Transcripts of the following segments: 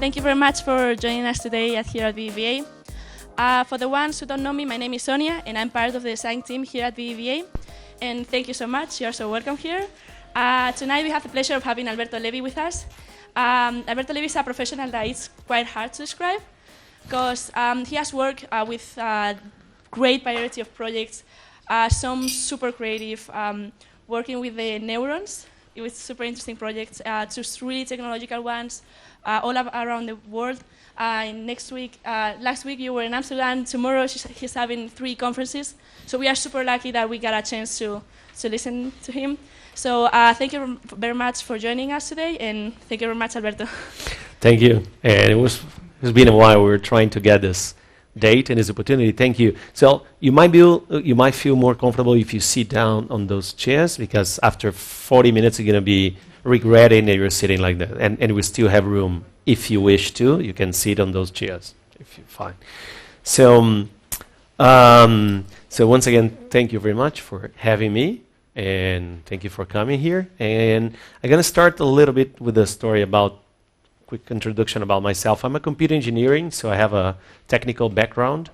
Thank you very much for joining us today here at BBVA. For the ones who don't know me, my name is Sonia, and I'm part of the design team here at BBVA. And thank you so much. You're so welcome here. Tonight we have the pleasure of having Alberto Levy with us. Alberto Levy is a professional that is quite hard to describe because he has worked with a great variety of projects, some super creative, working with the neurons. It was super interesting projects, to really technological ones, all around the world. Last week you were in Amsterdam. Tomorrow he's having 3 conferences. So we are super lucky that we got a chance to listen to him. So thank you very much for joining us today, and thank you very much, Alberto. Thank you. And it's been a while. We were trying to get this date and this opportunity. Thank you. So you might feel more comfortable if you sit down on those chairs, because after 40 minutes you're going to be regretting that you're sitting like that. And we still have room. If you wish to, you can sit on those chairs if you're fine. So once again, thank you very much for having me, and thank you for coming here. And I'm going to start a little bit with a story quick introduction about myself. I'm a computer engineering, so I have a technical background.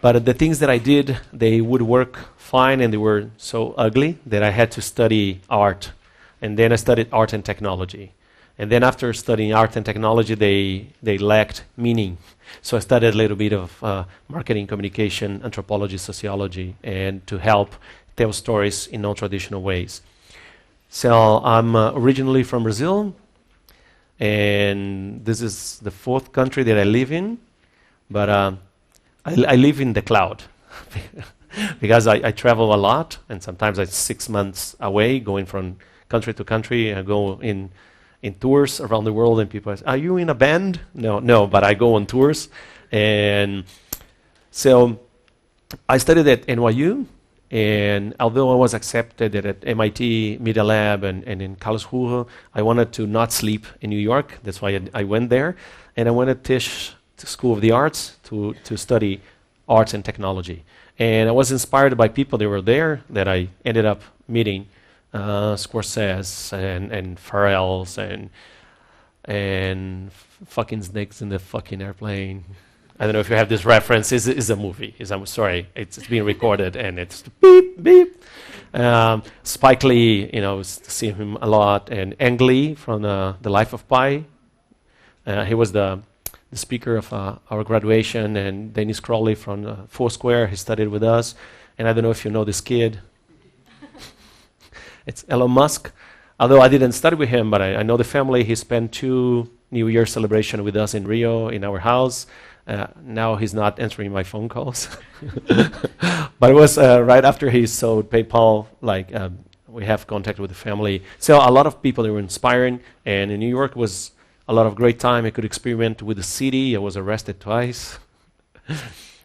But the things that I did, they would work fine, and they were so ugly that I had to study art. And then I studied art and technology. And then after studying art and technology, they lacked meaning. So I studied a little bit of marketing, communication, anthropology, sociology, and to help tell stories in non-traditional ways. So I'm originally from Brazil, and this is the 4th country that I live in. But I live in the cloud because I travel a lot, and sometimes I'm 6 months away, going from country to country. I go in tours around the world, and people ask, are you in a band? No, but I go on tours. And so I studied at NYU, and although I was accepted at MIT Media Lab and in Karlsruhe, I wanted to not sleep in New York. That's why I went there. And I went to Tisch, to School of the Arts, to study arts and technology. And I was inspired by people that were there that I ended up meeting. Scorsese and Pharrell's and fucking snakes in the fucking airplane. I don't know if you have this reference. It's a movie. I'm sorry. It's being recorded, and it's beep, beep. Spike Lee, see him a lot. And Ang Lee from The Life of Pi. He was the speaker of our graduation. And Dennis Crowley from Foursquare, he studied with us. And I don't know if you know this kid. It's Elon Musk. Although I didn't study with him, but I know the family. He spent 2 New Year celebrations with us in Rio, in our house. Now he's not answering my phone calls. But it was right after he sold PayPal, we have contact with the family. So a lot of people, they were inspiring. And in New York was a lot of great time. I could experiment with the city. I was arrested twice.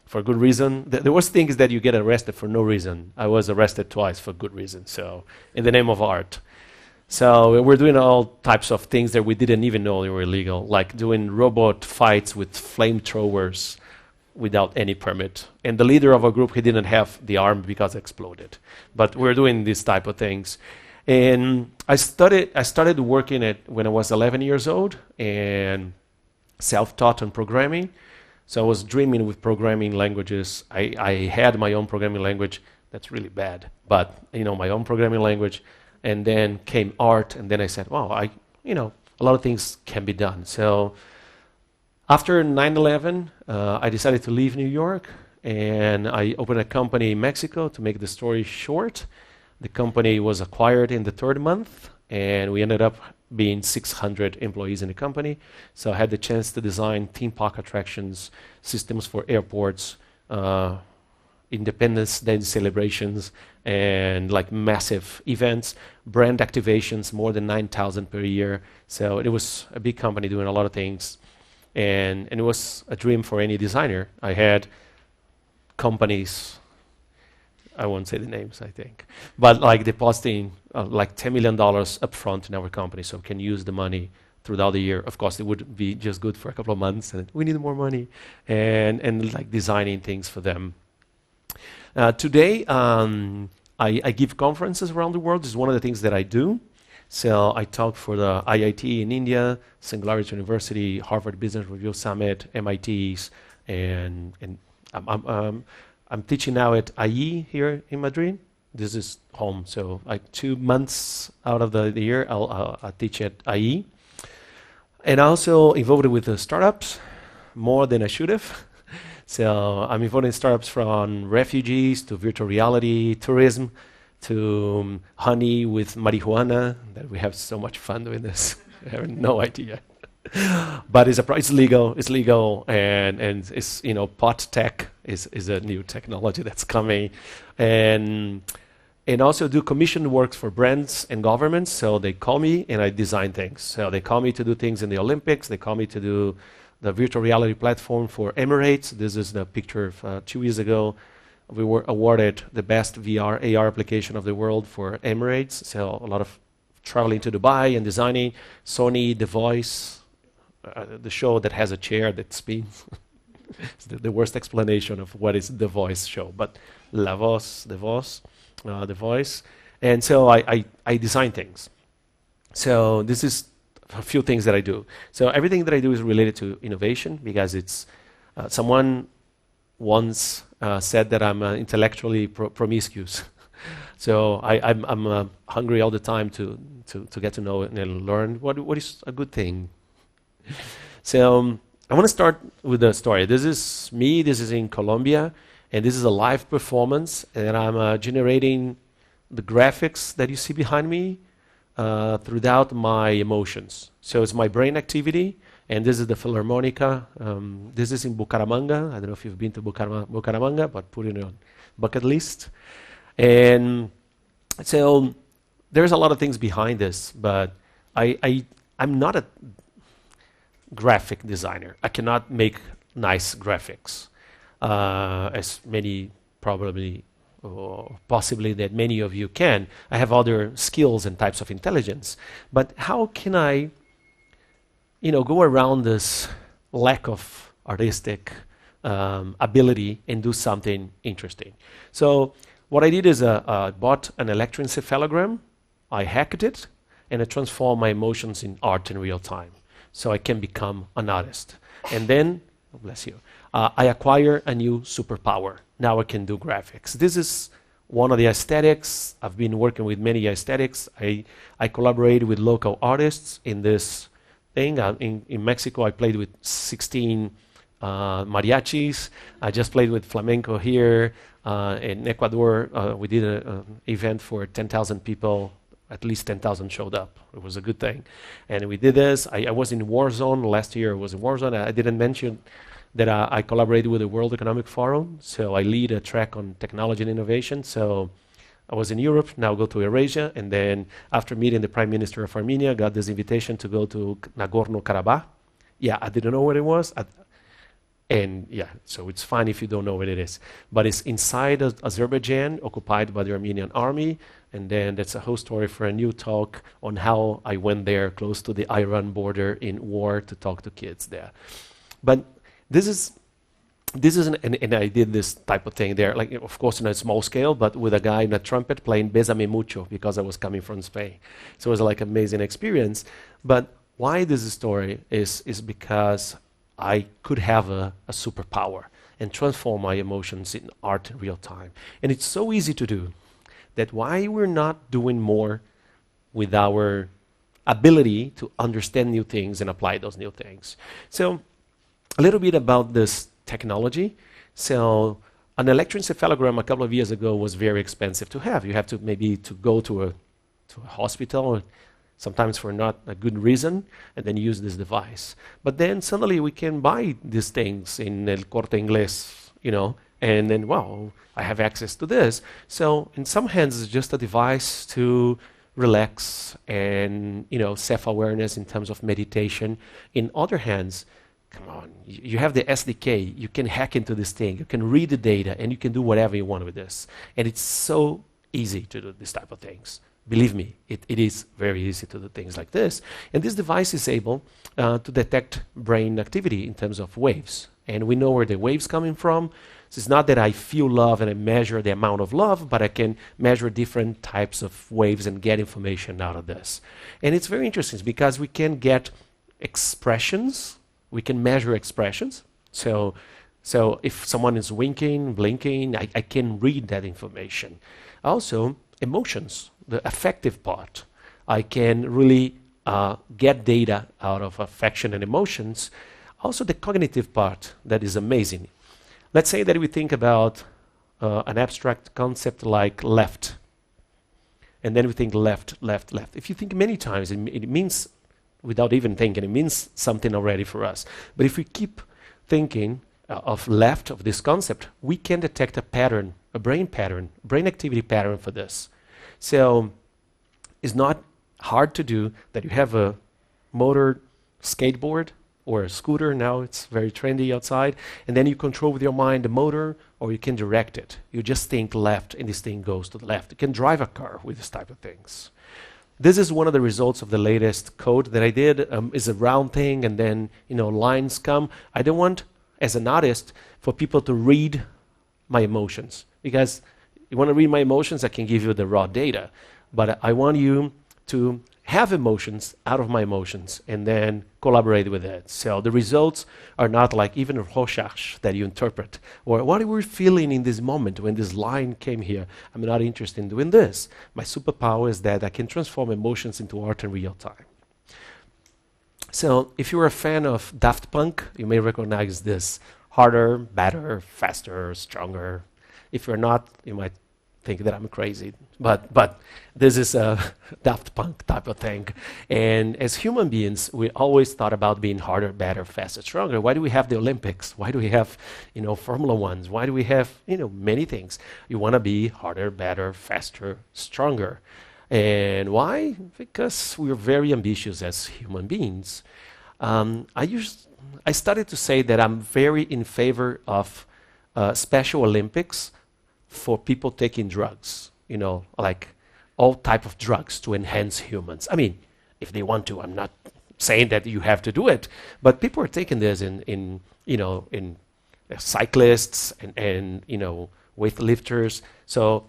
For good reason. There was things that you get arrested for no reason. I was arrested twice for good reason, so in the name of art. So we're doing all types of things that we didn't even know they were illegal, like doing robot fights with flamethrowers without any permit. And the leader of our group, he didn't have the arm because it exploded. But we're doing these type of things. And I started working when I was 11 years old and self-taught on programming. So I was dreaming with programming languages. I had my own programming language. That's really bad, but my own programming language. And then came art, and then I said, wow, a lot of things can be done. So after 9/11, I decided to leave New York, and I opened a company in Mexico. To make the story short, the company was acquired in the 3rd month, and we ended up being 600 employees in the company. So I had the chance to design theme park attractions, systems for airports, Independence Day celebrations, and massive events, brand activations, more than 9,000 per year. So it was a big company doing a lot of things. And it was a dream for any designer. I had companies, I won't say the names, I think, but depositing $10 million upfront in our company, so we can use the money throughout the year. Of course, it would be just good for a couple of months, and we need more money, and designing things for them. Today, I give conferences around the world. This is one of the things that I do. So I talk for the IIT in India, Singularity University, Harvard Business Review Summit, MIT's, and I'm teaching now at IE here in Madrid. This is home, so like 2 months out of the year, I'll teach at IE. And also involved with the startups, more than I should have. So I'm involved in startups from refugees to virtual reality, tourism, to honey with marijuana, that we have so much fun doing this. I have no idea. But it's legal, and it's, pot tech is a new technology that's coming. And also do commission works for brands and governments. So they call me and I design things. So they call me to do things in the Olympics. They call me to do the virtual reality platform for Emirates. This is the picture of 2 years ago. We were awarded the best VR, AR application of the world for Emirates. So a lot of traveling to Dubai and designing. Sony, The Voice, the show that has a chair that spins. It's the worst explanation of what is The Voice show. But La Voz, The Voice. And so I design things. So this is a few things that I do. So everything that I do is related to innovation, because it's someone once said that I'm intellectually promiscuous. So I'm hungry all the time to get to know and learn what is a good thing. So I want to start with a story. This is me. This is in Colombia, and this is a live performance, and I'm generating the graphics that you see behind me throughout my emotions. So it's my brain activity, and this is the Philharmonica. This is in Bucaramanga. I don't know if you've been to Bucaramanga, but put it on bucket list. And so there's a lot of things behind this, but I'm not a graphic designer. I cannot make nice graphics, as many probably or possibly that many of you can. I have other skills and types of intelligence. But how can I, go around this lack of artistic ability and do something interesting? So what I did is I bought an electroencephalogram, I hacked it, and I transformed my emotions in art in real time, so I can become an artist. And then, oh bless you, I acquire a new superpower. Now I can do graphics. This is one of the aesthetics. I've been working with many aesthetics. I collaborated with local artists in this thing. In Mexico, I played with 16 mariachis. I just played with flamenco here. In Ecuador, we did an event for 10,000 people. At least 10,000 showed up. It was a good thing. And we did this. I was in Warzone. Last year I was in Warzone. I didn't mention that I collaborated with the World Economic Forum. So I lead a track on technology and innovation. So I was in Europe, now go to Eurasia. And then after meeting the Prime Minister of Armenia, got this invitation to go to Nagorno-Karabakh. Yeah, I didn't know what it was. And yeah, so it's fine if you don't know what it is. But it's inside of Azerbaijan, occupied by the Armenian army. And then that's a whole story for a new talk on how I went there close to the Iran border in war to talk to kids there. But this is and I did this type of thing there, like of course on a small scale, but with a guy in a trumpet playing Bésame Mucho because I was coming from Spain. So it was like an amazing experience. But why this story is because I could have a superpower and transform my emotions in art in real time. And it's so easy to do that why we're not doing more with our ability to understand new things and apply those new things. So a little bit about this technology. So an electroencephalogram a couple of years ago was very expensive to have. You have to maybe to go to a hospital, sometimes for not a good reason, and then use this device. But then suddenly we can buy these things in El Corte Inglés, and then, wow, I have access to this. So in some hands, it's just a device to relax and, self-awareness in terms of meditation. In other hands, come on, you have the SDK. You can hack into this thing. You can read the data, and you can do whatever you want with this. And it's so easy to do this type of things. Believe me, it is very easy to do things like this. And this device is able to detect brain activity in terms of waves. And we know where the waves coming from. So it's not that I feel love and I measure the amount of love, but I can measure different types of waves and get information out of this. And it's very interesting because we can get expressions, we can measure expressions. So if someone is winking, blinking, I can read that information. Also, emotions, the affective part. I can really get data out of affection and emotions. Also, the cognitive part, that is amazing. Let's say that we think about an abstract concept like left. And then we think left, left, left. If you think many times, it means, without even thinking, it means something already for us. But if we keep thinking of left, of this concept, we can detect a pattern, a brain pattern, brain activity pattern for this. So it's not hard to do that you have a motor skateboard or a scooter, now it's very trendy outside, and then you control with your mind the motor, or you can direct it. You just think left and this thing goes to the left. You can drive a car with this type of things. This is one of the results of the latest code that I did. Is a round thing and then lines come. I don't want, as an artist, for people to read my emotions, because you want to read my emotions, I can give you the raw data, but I want you to have emotions out of my emotions and then collaborate with it. So the results are not like even a recherche that you interpret, or what are we feeling in this moment when this line came here. I'm not interested in doing this. My superpower is that I can transform emotions into art in real time. So if you're a fan of Daft Punk, you may recognize this: harder, better, faster, stronger. If you're not, you might think that I'm crazy, but this is a Daft Punk type of thing. And as human beings, we always thought about being harder, better, faster, stronger. Why do we have the Olympics? Why do we have, Formula Ones? Why do we have, many things? You want to be harder, better, faster, stronger. And why? Because we're very ambitious as human beings. I started to say that I'm very in favor of Special Olympics for people taking drugs, like all type of drugs to enhance humans. I mean, if they want to, I'm not saying that you have to do it, but people are taking this in cyclists and weightlifters. So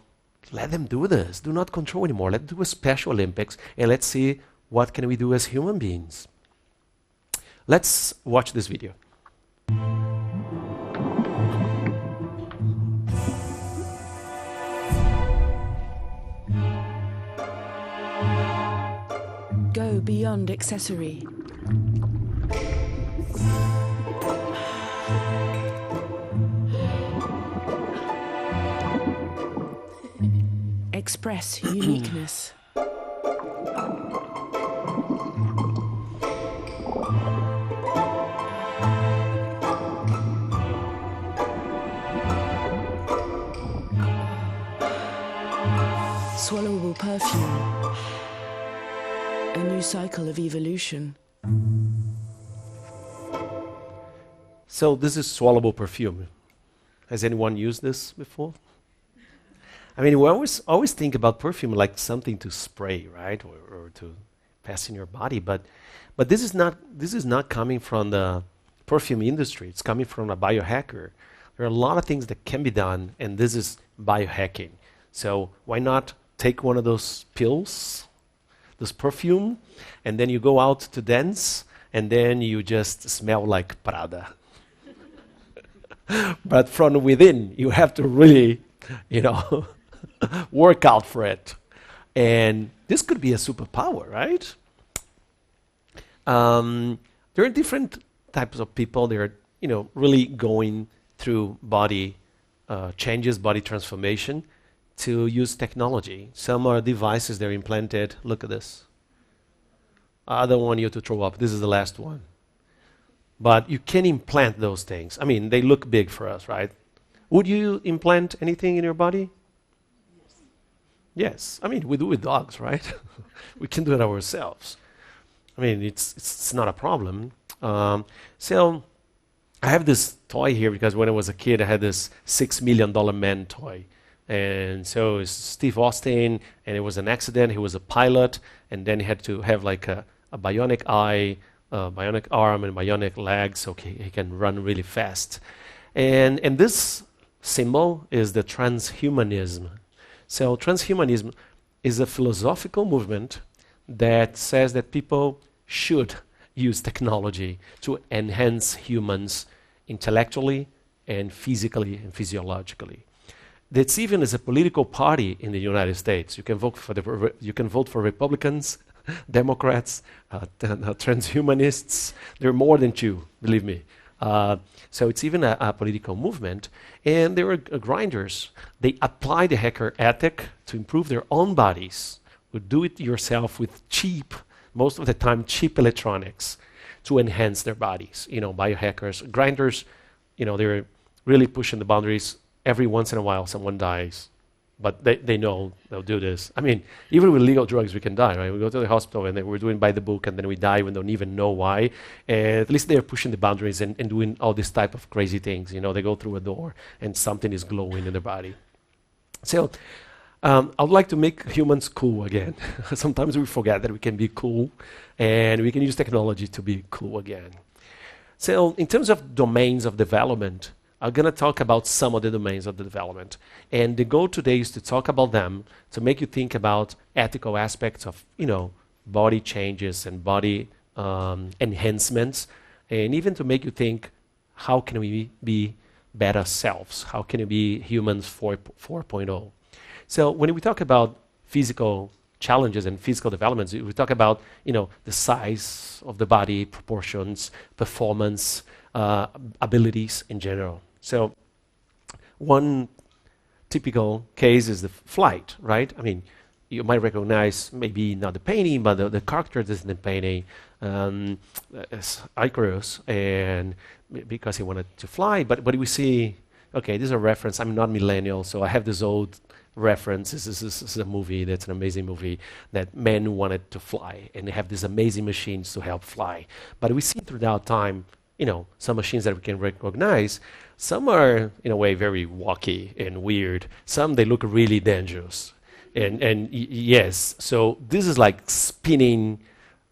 let them do this. Do not control anymore. Let's do a Special Olympics and let's see what can we do as human beings. Let's watch this video. Go beyond accessory. Express uniqueness. Swallowable perfume. A new cycle of evolution. So this is swallowable perfume. Has anyone used this before? I mean, we always think about perfume like something to spray, right, or to pass in your body. But this is not coming from the perfume industry. It's coming from a biohacker. There are a lot of things that can be done, and this is biohacking. So why not take one of those pills, this perfume, and then you go out to dance, and then you just smell like Prada. But from within, you have to really, work out for it. And this could be a superpower, right? There are different types of people. They're, really going through body changes, body transformation, to use technology. Some are devices they're implanted. Look at this. I don't want you to throw up. This is the last one. But you can implant those things. I mean, they look big for us, right? Would you implant anything in your body? Yes. I mean, we do with dogs, right? We can do it ourselves. I mean, it's not a problem. So I have this toy here because when I was a kid, I had this $6 million man toy. And so it's Steve Austin, and it was an accident. He was a pilot, and then he had to have like a bionic eye, bionic arm, and bionic legs, so he can run really fast. And this symbol is the transhumanism. So transhumanism is a philosophical movement that says that people should use technology to enhance humans intellectually and physically and physiologically. That's even as a political party in the United States. You can vote for Republicans, Democrats, transhumanists. There are more than two, believe me. So it's even a political movement. And there are grinders. They apply the hacker ethic to improve their own bodies. Would do it yourself with cheap, most of the time cheap electronics to enhance their bodies. Biohackers, grinders, they're really pushing the boundaries. Every once in a while someone dies, but they know they'll do this. I mean, even with legal drugs we can die, right? We go to the hospital and we're doing by the book and then we die. We don't even know why. And at least they're pushing the boundaries and doing all this type of crazy things. They go through a door and something is glowing in their body. So I would like to make humans cool again. Sometimes we forget that we can be cool and we can use technology to be cool again. So in terms of domains of development, I'm going to talk about some of the domains of the development. And the goal today is to talk about them, to make you think about ethical aspects of, body changes and body enhancements, and even to make you think, how can we be better selves? How can we be humans 4.0? So when we talk about physical challenges and physical developments, we talk about, the size of the body, proportions, performance, abilities in general. So one typical case is the flight, right? I mean, you might recognize maybe not the painting, but the character is in the painting, Icarus, and because he wanted to fly. But we see, okay, this is a reference. I'm not millennial, so I have this old reference. This is a movie that's an amazing movie that men wanted to fly, and they have these amazing machines to help fly. But we see throughout time, some machines that we can recognize. Some are, in a way, very wacky and weird. Some, they look really dangerous. And yes, so this is like spinning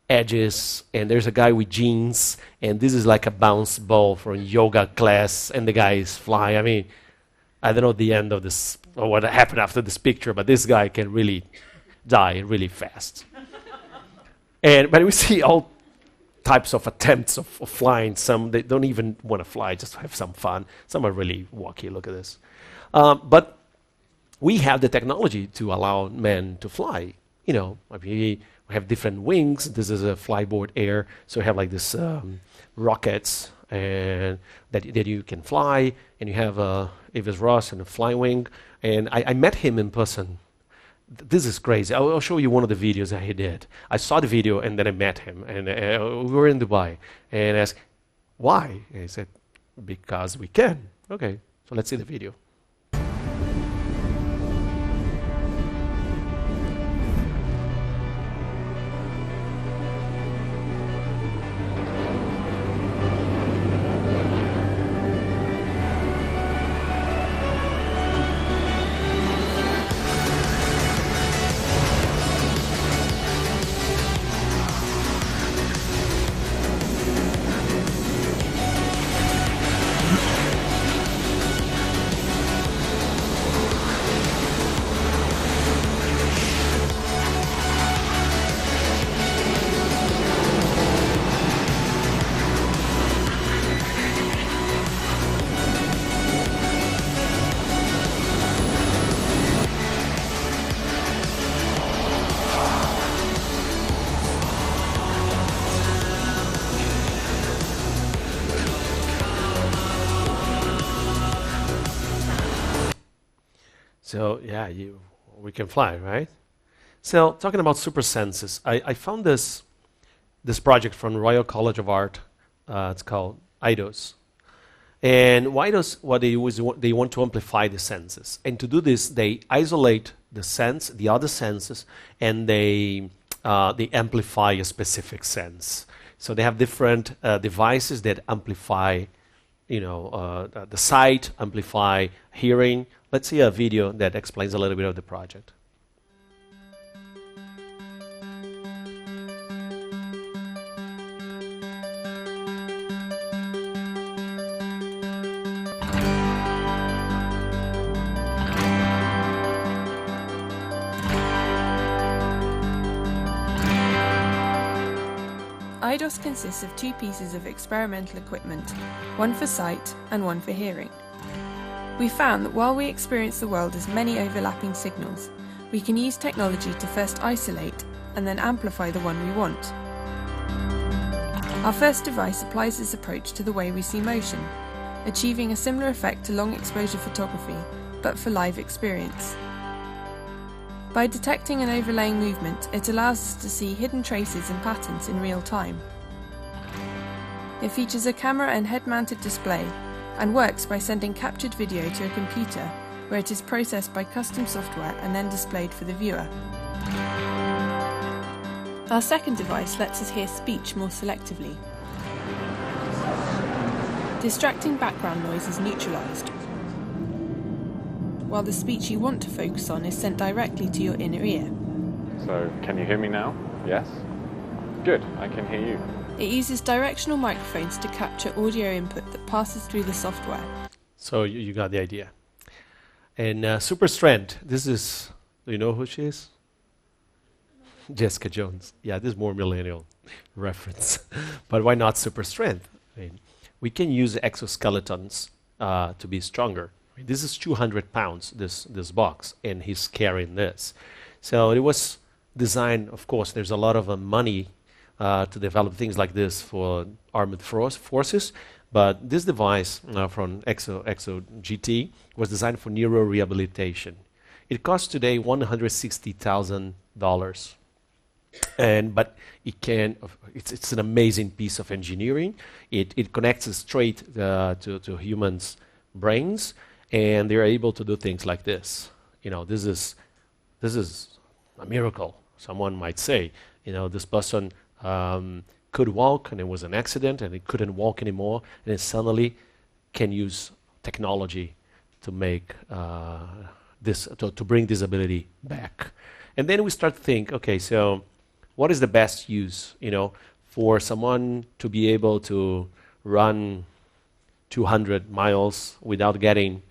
edges, and there's a guy with jeans, and this is like a bounce ball from yoga class, and the guy is flying. I mean, I don't know the end of this, or what happened after this picture, but this guy can really die really fast. But we see all types of attempts of flying. Some, they don't even want to fly, just have some fun. Some are really wacky. Look at this. But we have the technology to allow men to fly. We have different wings. This is a flyboard air. So we have like this rockets and that you can fly. And you have Avis Ross and a fly wing. And I met him in person. This is crazy. I'll show you one of the videos that he did. I saw the video and then I met him. And we were in Dubai. And I asked, why? And he said, because we can. Okay, so let's see the video. So yeah, we can fly, right? So talking about super senses, I found this project from Royal College of Art. It's called IDOS. And IDOS, what they do is they want to amplify the senses. And to do this, they isolate the other senses, and they amplify a specific sense. So they have different devices that amplify, the sight, amplify hearing. Let's see a video that explains a little bit of the project. IDOS consists of two pieces of experimental equipment, one for sight and one for hearing. We found that while we experience the world as many overlapping signals, we can use technology to first isolate and then amplify the one we want. Our first device applies this approach to the way we see motion, achieving a similar effect to long exposure photography, but for live experience. By detecting and overlaying movement, it allows us to see hidden traces and patterns in real time. It features a camera and head-mounted display, and works by sending captured video to a computer, where it is processed by custom software and then displayed for the viewer. Our second device lets us hear speech more selectively. Distracting background noise is neutralised, while the speech you want to focus on is sent directly to your inner ear. So, can you hear me now? Yes? Good, I can hear you. It uses directional microphones to capture audio input that passes through the software. So you got the idea. And Super Strength, this is, do you know who she is? Jessica Jones. Yeah, this is more millennial reference. But why not Super Strength? I mean, we can use exoskeletons to be stronger. I mean, this is 200 pounds, this box, and he's carrying this. So it was designed, of course, there's a lot of money to develop things like this for armored forces, but this device from Exo GT was designed for neurorehabilitation. It costs today $160,000, but it can. It's an amazing piece of engineering. It connects straight to humans' brains, and they're able to do things like this. You know, this is a miracle. Someone might say, you know, this person could walk and it was an accident and it couldn't walk anymore, and it suddenly can use technology to make to bring this ability back. And then we start to think, okay, so what is the best use, you know, for someone to be able to run 200 miles without getting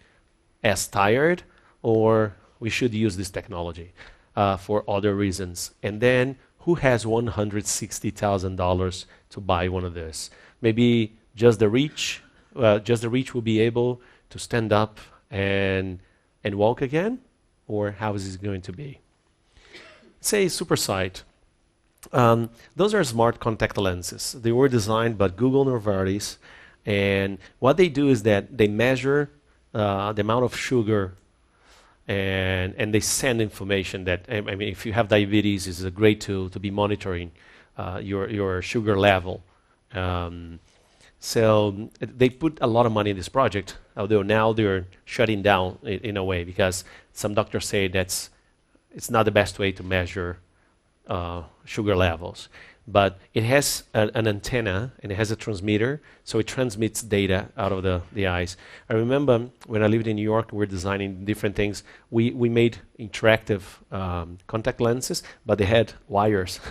as tired, or we should use this technology for other reasons. And then who has $160,000 to buy one of this? Maybe just the rich will be able to stand up and walk again, or how is it going to be? Say SuperSight. Those are smart contact lenses. They were designed by Google Novartis, and what they do is that they measure the amount of sugar, and they send information that, I mean, if you have diabetes, it's a great tool to be monitoring your sugar level. So they put a lot of money in this project, although now they're shutting down in a way, because some doctors say it's not the best way to measure sugar levels. But it has an antenna and it has a transmitter, so it transmits data out of the eyes. I remember when I lived in New York, we were designing different things. We made interactive contact lenses, but they had wires.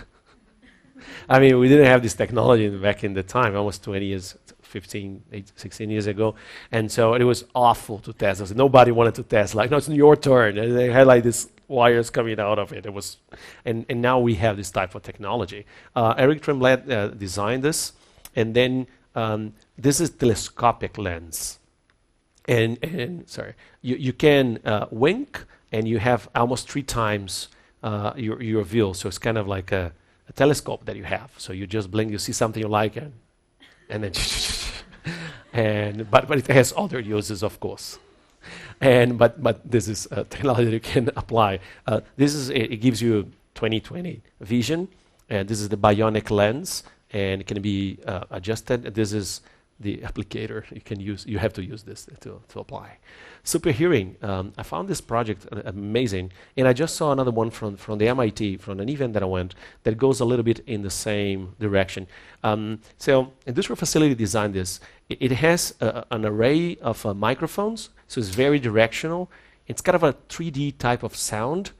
I mean, we didn't have this technology back in the time, almost 20 years, 15, 16 years ago. And so it was awful to test. Nobody wanted to test. Like, no, it's your turn. And they had like this wires coming out of it. It was, and now we have this type of technology. Eric Tremblay designed this, and then this is telescopic lens. And sorry, you can wink, and you have almost 3 times your view. So it's kind of like a telescope that you have. So you just blink, you see something you like, and then but it has other uses, of course. But this is technology that you can apply. This is it gives you 20/20 vision, and this is the Bionic Lens, and it can be adjusted. This is the applicator you can use. You have to use this to apply. Super hearing. I found this project amazing, and I just saw another one from the MIT, from an event that I went, that goes a little bit in the same direction. So Industrial Facility designed this. It has an array of microphones, so it's very directional. It's kind of a 3D type of sound.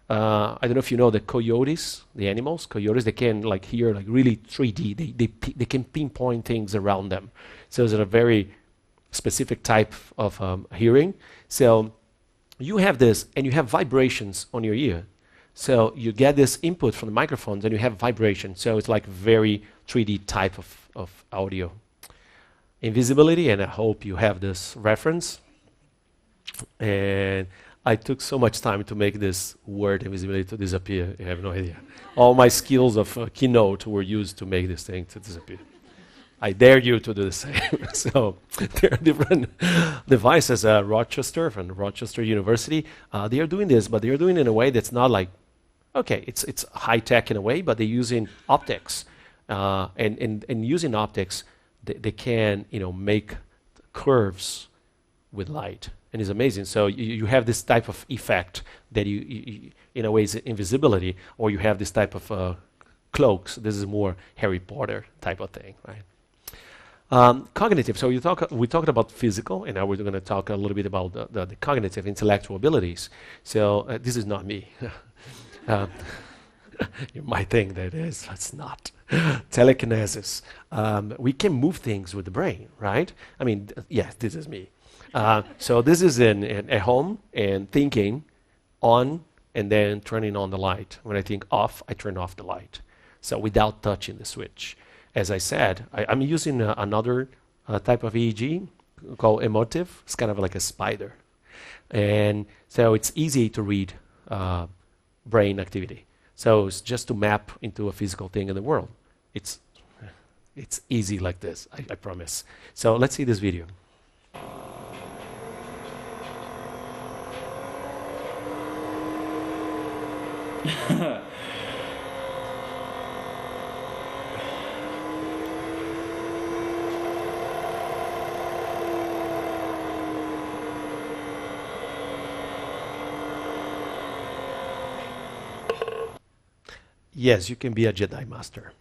I don't know if you know the coyotes, the animals. Coyotes, they can like hear like really 3D. They can pinpoint things around them. So it's a very specific type of hearing. So you have this, and you have vibrations on your ear. So you get this input from the microphones and you have vibration. So it's like very 3D type of audio. Invisibility, and I hope you have this reference. And I took so much time to make this word invisibility to disappear. You have no idea. All my skills of Keynote were used to make this thing to disappear. I dare you to do the same. So there are different devices. Rochester, from Rochester University, they are doing this, but they are doing it in a way that's not like, okay, it's high tech in a way, but they're using optics, and using optics, they can make curves with light, and it's amazing. So you have this type of effect that you in a way is invisibility, or you have this type of cloaks. This is more Harry Potter type of thing, right? Cognitive. So we talked about physical, and now we're going to talk a little bit about the cognitive, intellectual abilities. So this is not me. You might think that is, but it's not. Telekinesis. We can move things with the brain, right? I mean, yes, this is me. So this is at home and thinking on and then turning on the light. When I think off, I turn off the light. So without touching the switch. As I said, I'm using another type of EEG called emotive. It's kind of like a spider. And so it's easy to read brain activity. So it's just to map into a physical thing in the world. It's easy like this, I promise. So let's see this video. Yes, you can be a Jedi Master.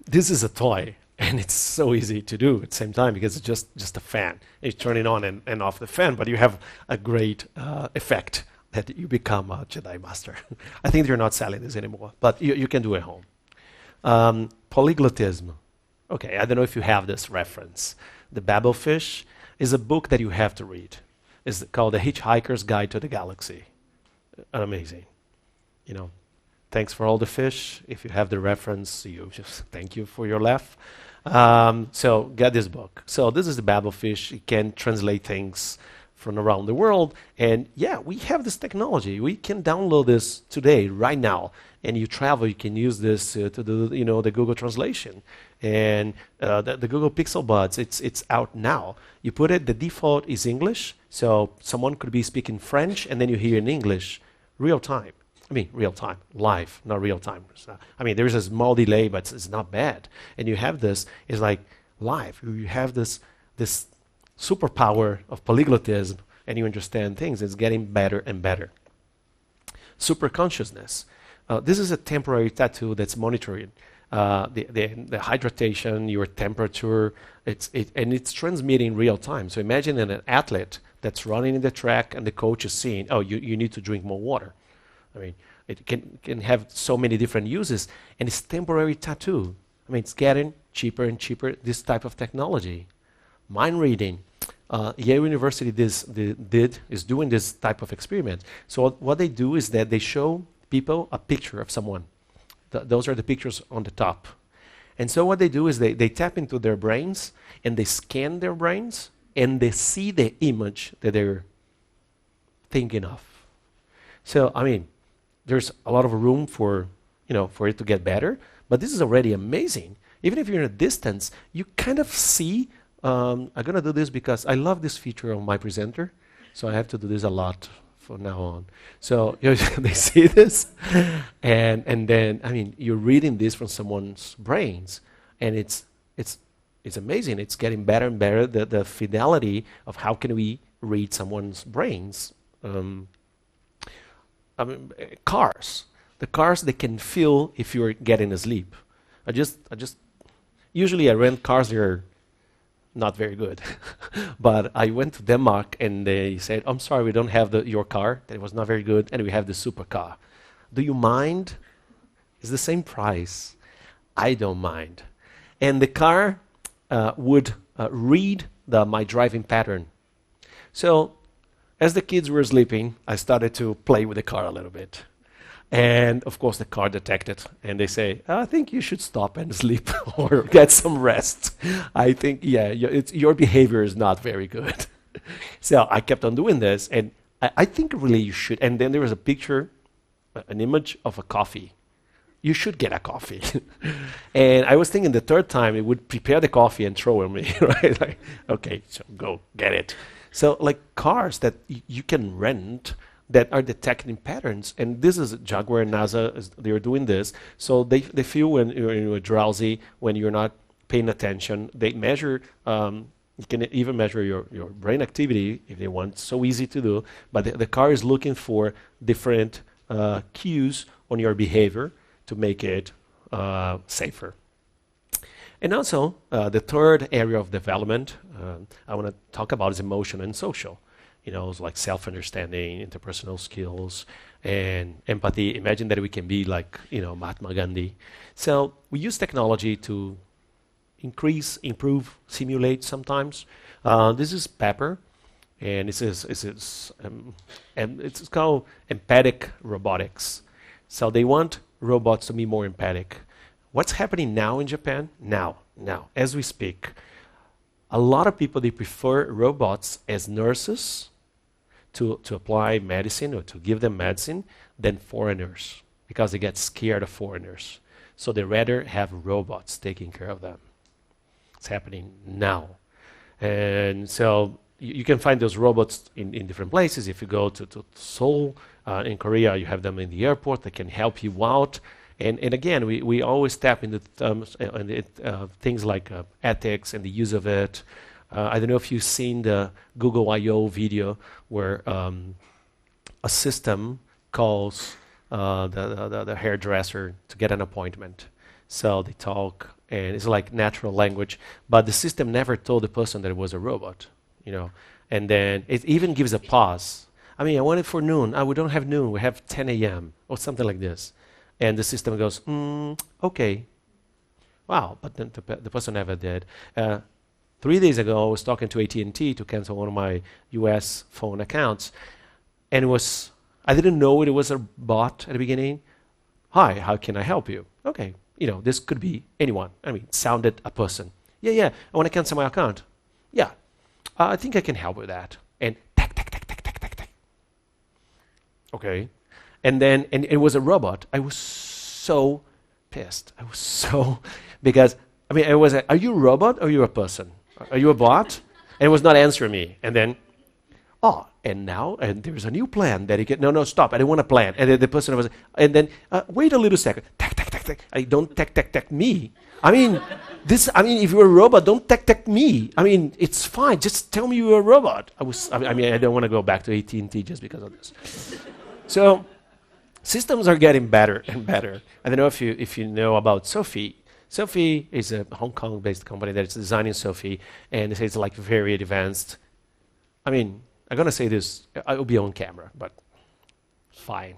This is a toy, and it's so easy to do at the same time because it's just a fan. You turn it on and off the fan, but you have a great effect that you become a Jedi Master. I think they're not selling this anymore, but you can do it at home. Polyglotism. Okay, I don't know if you have this reference. The Babelfish is a book that you have to read. It's called The Hitchhiker's Guide to the Galaxy. Amazing. Thanks for all the fish. If you have the reference, you just thank you for your laugh. So get this book. So this is the Babelfish. It can translate things from around the world. And yeah, we have this technology. We can download this today, right now. And you travel, you can use this to do, the Google translation. And the Google Pixel Buds, it's out now. You put it, the default is English. So someone could be speaking French, and then you hear in English, real time. Real time, live, not real time. There is a small delay, but it's not bad. And you have this, it's like live. You have this superpower of polyglotism, and you understand things. It's getting better and better. Superconsciousness. This is a temporary tattoo that's monitoring the hydration, your temperature, and it's transmitting real time. So imagine an athlete that's running in the track, and the coach is saying, "Oh, you need to drink more water." It can have so many different uses, and it's temporary tattoo. It's getting cheaper and cheaper, this type of technology. Mind reading. Yale University is doing this type of experiment. So what they do is that they show people a picture of someone. Those are the pictures on the top. And so what they do is they tap into their brains, and they scan their brains, and they see the image that they're thinking of. So, there's a lot of room for it to get better, but this is already amazing. Even if you're in a distance, you kind of see, I'm going to do this because I love this feature of my presenter, so I have to do this a lot from now on. So they see this, and then, you're reading this from someone's brains, and it's amazing. It's getting better and better, the fidelity of how can we read someone's brains. Cars. The cars, they can feel if you're getting asleep. Usually I rent cars that are not very good. But I went to Denmark, and they said, "I'm sorry, we don't have your car. That was not very good, and we have the supercar. Do you mind? It's the same price. I don't mind." And the car would read my driving pattern. So as the kids were sleeping, I started to play with the car a little bit. And of course the car detected, and they say, I think you should stop and sleep or get some rest. I think, yeah, your behavior is not very good. So I kept on doing this, and I think really you should. And then there was a picture, an image of a coffee. You should get a coffee. And I was thinking the third time it would prepare the coffee and throw it at me, right? Like, okay, so go get it. So like cars that you can rent that are detecting patterns. And this is Jaguar and NASA, they're doing this. So they feel when you're drowsy, when you're not paying attention. They measure, you can even measure your brain activity if they want. So easy to do. But the car is looking for different cues on your behavior to make it safer. And also, the third area of development I want to talk about is emotion and social. You know, it's like self-understanding, interpersonal skills, and empathy. Imagine that we can be like, you know, Mahatma Gandhi. So we use technology to increase, improve, simulate sometimes. This is Pepper, and it's called empathic robotics. So they want robots to be more empathic. What's happening now in Japan? Now, as we speak, a lot of people, they prefer robots as nurses to apply medicine or to give them medicine than foreigners, because they get scared of foreigners. So they rather have robots taking care of them. It's happening now. And so you can find those robots in different places. If you go to Seoul, in Korea, you have them in the airport that can help you out. And again, we always tap into things like ethics and the use of it. I don't know if you've seen the Google I/O video where a system calls the hairdresser to get an appointment. So they talk, and it's like natural language. But the system never told the person that it was a robot, you know. And then it even gives a pause. I mean, I want it for noon. We don't have noon. We have 10 a.m. or something like this. And the system goes, okay. Wow, but then the person never did. 3 days ago, I was talking to AT&T to cancel one of my US phone accounts. And I didn't know it was a bot at the beginning. Hi, how can I help you? Okay, you know, this could be anyone. I mean, it sounded a person. Yeah, I want to cancel my account. Yeah, I think I can help with that. And tack. Okay. And then it was a robot. I was so pissed. Because, I mean, are you a robot or are you a person? Are you a bot? And it was not answering me. And then, and there's a new plan that you get. No, stop. I don't want a plan. And then the person was, and then, wait a little second. Tack. I don't tack me. I mean, if you're a robot, don't tack me. I mean, it's fine. Just tell me you're a robot. I don't want to go back to AT&T just because of this. So, systems are getting better and better. I don't know if you know about Sophie. Sophie is a Hong Kong-based company that is designing Sophie, and it's like very advanced. I mean, I'm gonna say this. I will be on camera, but fine.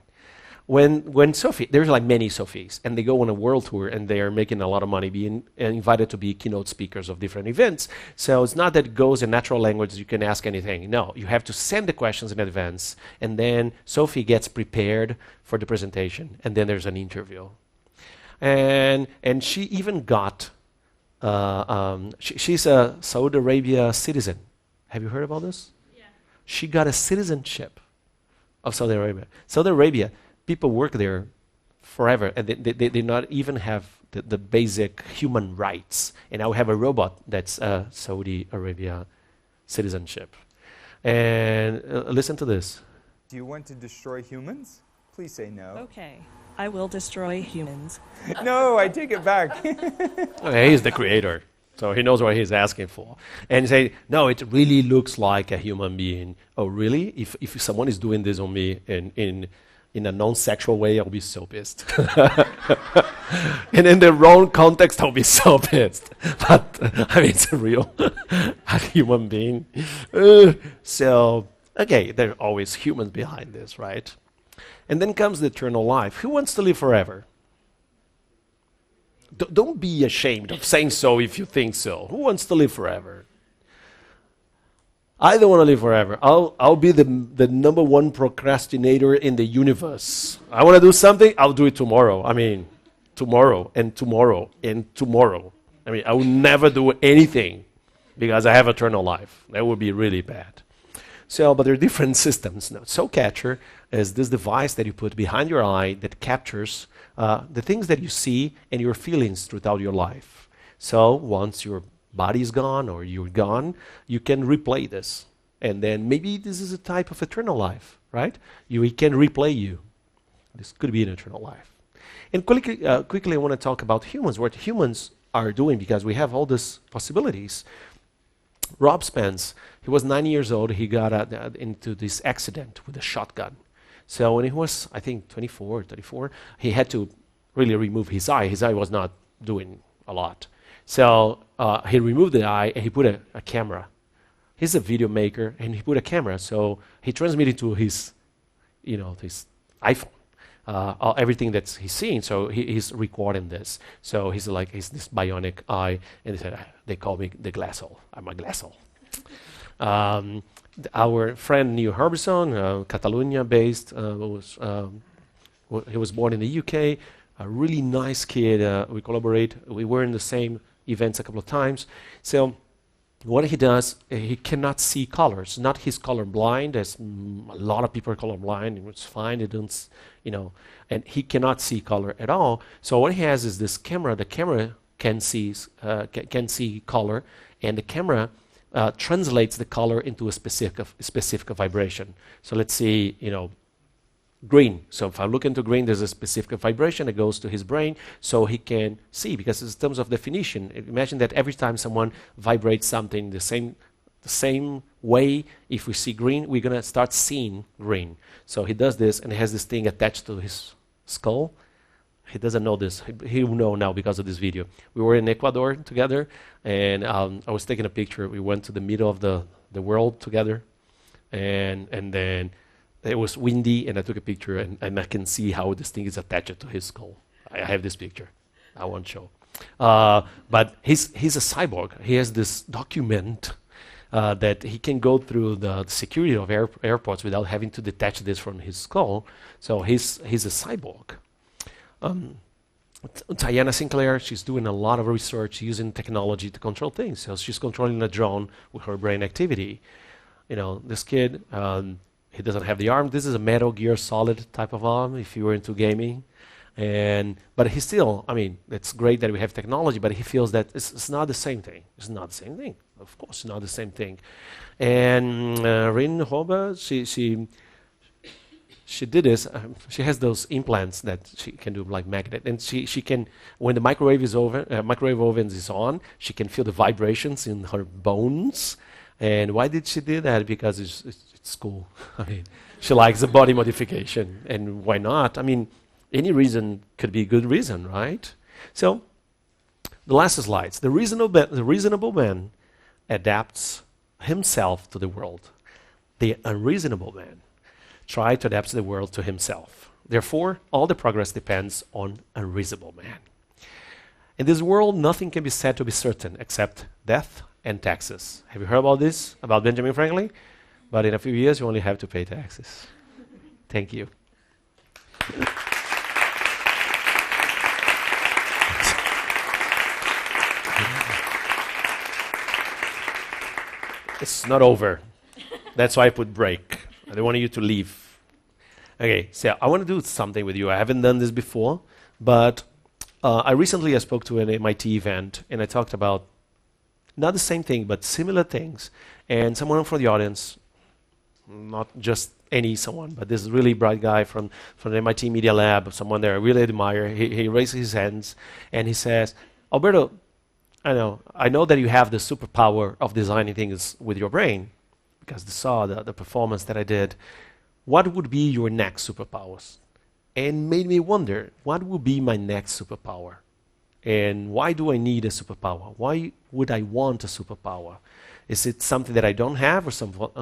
When Sophie, there's like many Sophies, and they go on a world tour, and they are making a lot of money, being invited to be keynote speakers of different events. So it's not that it goes in natural language, you can ask anything. No, you have to send the questions in advance, and then Sophie gets prepared for the presentation, and then there's an interview. And she even got, she's a Saudi Arabia citizen. Have you heard about this? Yeah. She got a citizenship of Saudi Arabia. Saudi Arabia, people work there forever, and they not even have the basic human rights. And now we have a robot that's Saudi Arabia citizenship. And listen to this. Do you want to destroy humans? Please say no. Okay, I will destroy humans. No, I take it back. Okay, he's the creator, so he knows what he's asking for. And say, no, it really looks like a human being. Oh, really? If someone is doing this on me in a non-sexual way, I'll be so pissed. And in the wrong context, I'll be so pissed. But, I mean, it's a real a human being. So, okay, there are always humans behind this, right? And then comes the eternal life. Who wants to live forever? Don't be ashamed of saying so if you think so. Who wants to live forever? I don't want to live forever. I'll be the number one procrastinator in the universe. I want to do something, I'll do it tomorrow. I mean, tomorrow and tomorrow and tomorrow. I mean, I will never do anything because I have eternal life. That would be really bad. So, but there are different systems. Now, Soul Catcher is this device that you put behind your eye that captures the things that you see and your feelings throughout your life. So once your body is gone or you're gone, you can replay this. And then maybe this is a type of eternal life, right? We can replay you. This could be an eternal life. And quickly, I want to talk about humans, what humans are doing, because we have all these possibilities. Rob Spence, he was 9 years old. He got into this accident with a shotgun. So when he was, I think, 24 or 34, he had to really remove his eye. His eye was not doing a lot. So he removed the eye and he put a camera. He's a video maker and he put a camera. So he transmitted to his, his iPhone, everything that he's seeing. So he's recording this. So he's this bionic eye. And they call me the Glassole. I'm a Glassole. Our friend Neil Harbison, Catalonia-based, he was born in the UK. A really nice kid. We collaborate. We were in the same events a couple of times. So what he does, he cannot see colors. Not his color blind, as a lot of people are color blind. It's fine. They don't, and he cannot see color at all. So what he has is this camera. The camera can see color, and the camera translates the color into a specific vibration. So let's see, green. So if I look into green, there's a specific vibration that goes to his brain so he can see, because in terms of definition, imagine that every time someone vibrates something the same way, if we see green, we're going to start seeing green. So he does this and he has this thing attached to his skull. He doesn't know this. He will know now because of this video. We were in Ecuador together, and I was taking a picture. We went to the middle of the world together, and then it was windy, and I took a picture, and I can see how this thing is attached to his skull. I have this picture. I won't show. But he's a cyborg. He has this document that he can go through the security of airports without having to detach this from his skull. So he's a cyborg. Diana Sinclair, she's doing a lot of research using technology to control things. So she's controlling a drone with her brain activity. This kid, he doesn't have the arm. This is a Metal Gear Solid type of arm, if you were into gaming. But he still, it's great that we have technology, but he feels that it's not the same thing. It's not the same thing. Of course, it's not the same thing. And Rin Hoba, she did this. She has those implants that she can do like magnet, and she can, when the microwave oven is on, she can feel the vibrations in her bones. And why did she do that? Because it's cool. She likes the body modification, and why not? Any reason could be a good reason, right? So, the last slides. The reasonable man adapts himself to the world. The unreasonable man tries to adapt the world to himself. Therefore, all the progress depends on unreasonable man. In this world, nothing can be said to be certain except death and taxes. Have you heard about this, about Benjamin Franklin? But in a few years, you only have to pay taxes. Thank you. It's not over. That's why I put break. I don't want you to leave. Okay, so I want to do something with you. I haven't done this before, but I recently spoke to an MIT event, and I talked about not the same thing, but similar things. And someone from the audience, not just someone, but this really bright guy from the MIT Media Lab, someone that I really admire, he raises his hands, and he says, Alberto, I know that you have the superpower of designing things with your brain, because they saw the performance that I did. What would be your next superpowers? And made me wonder, what would be my next superpower? And why do I need a superpower? Why would I want a superpower? Is it something that I don't have, or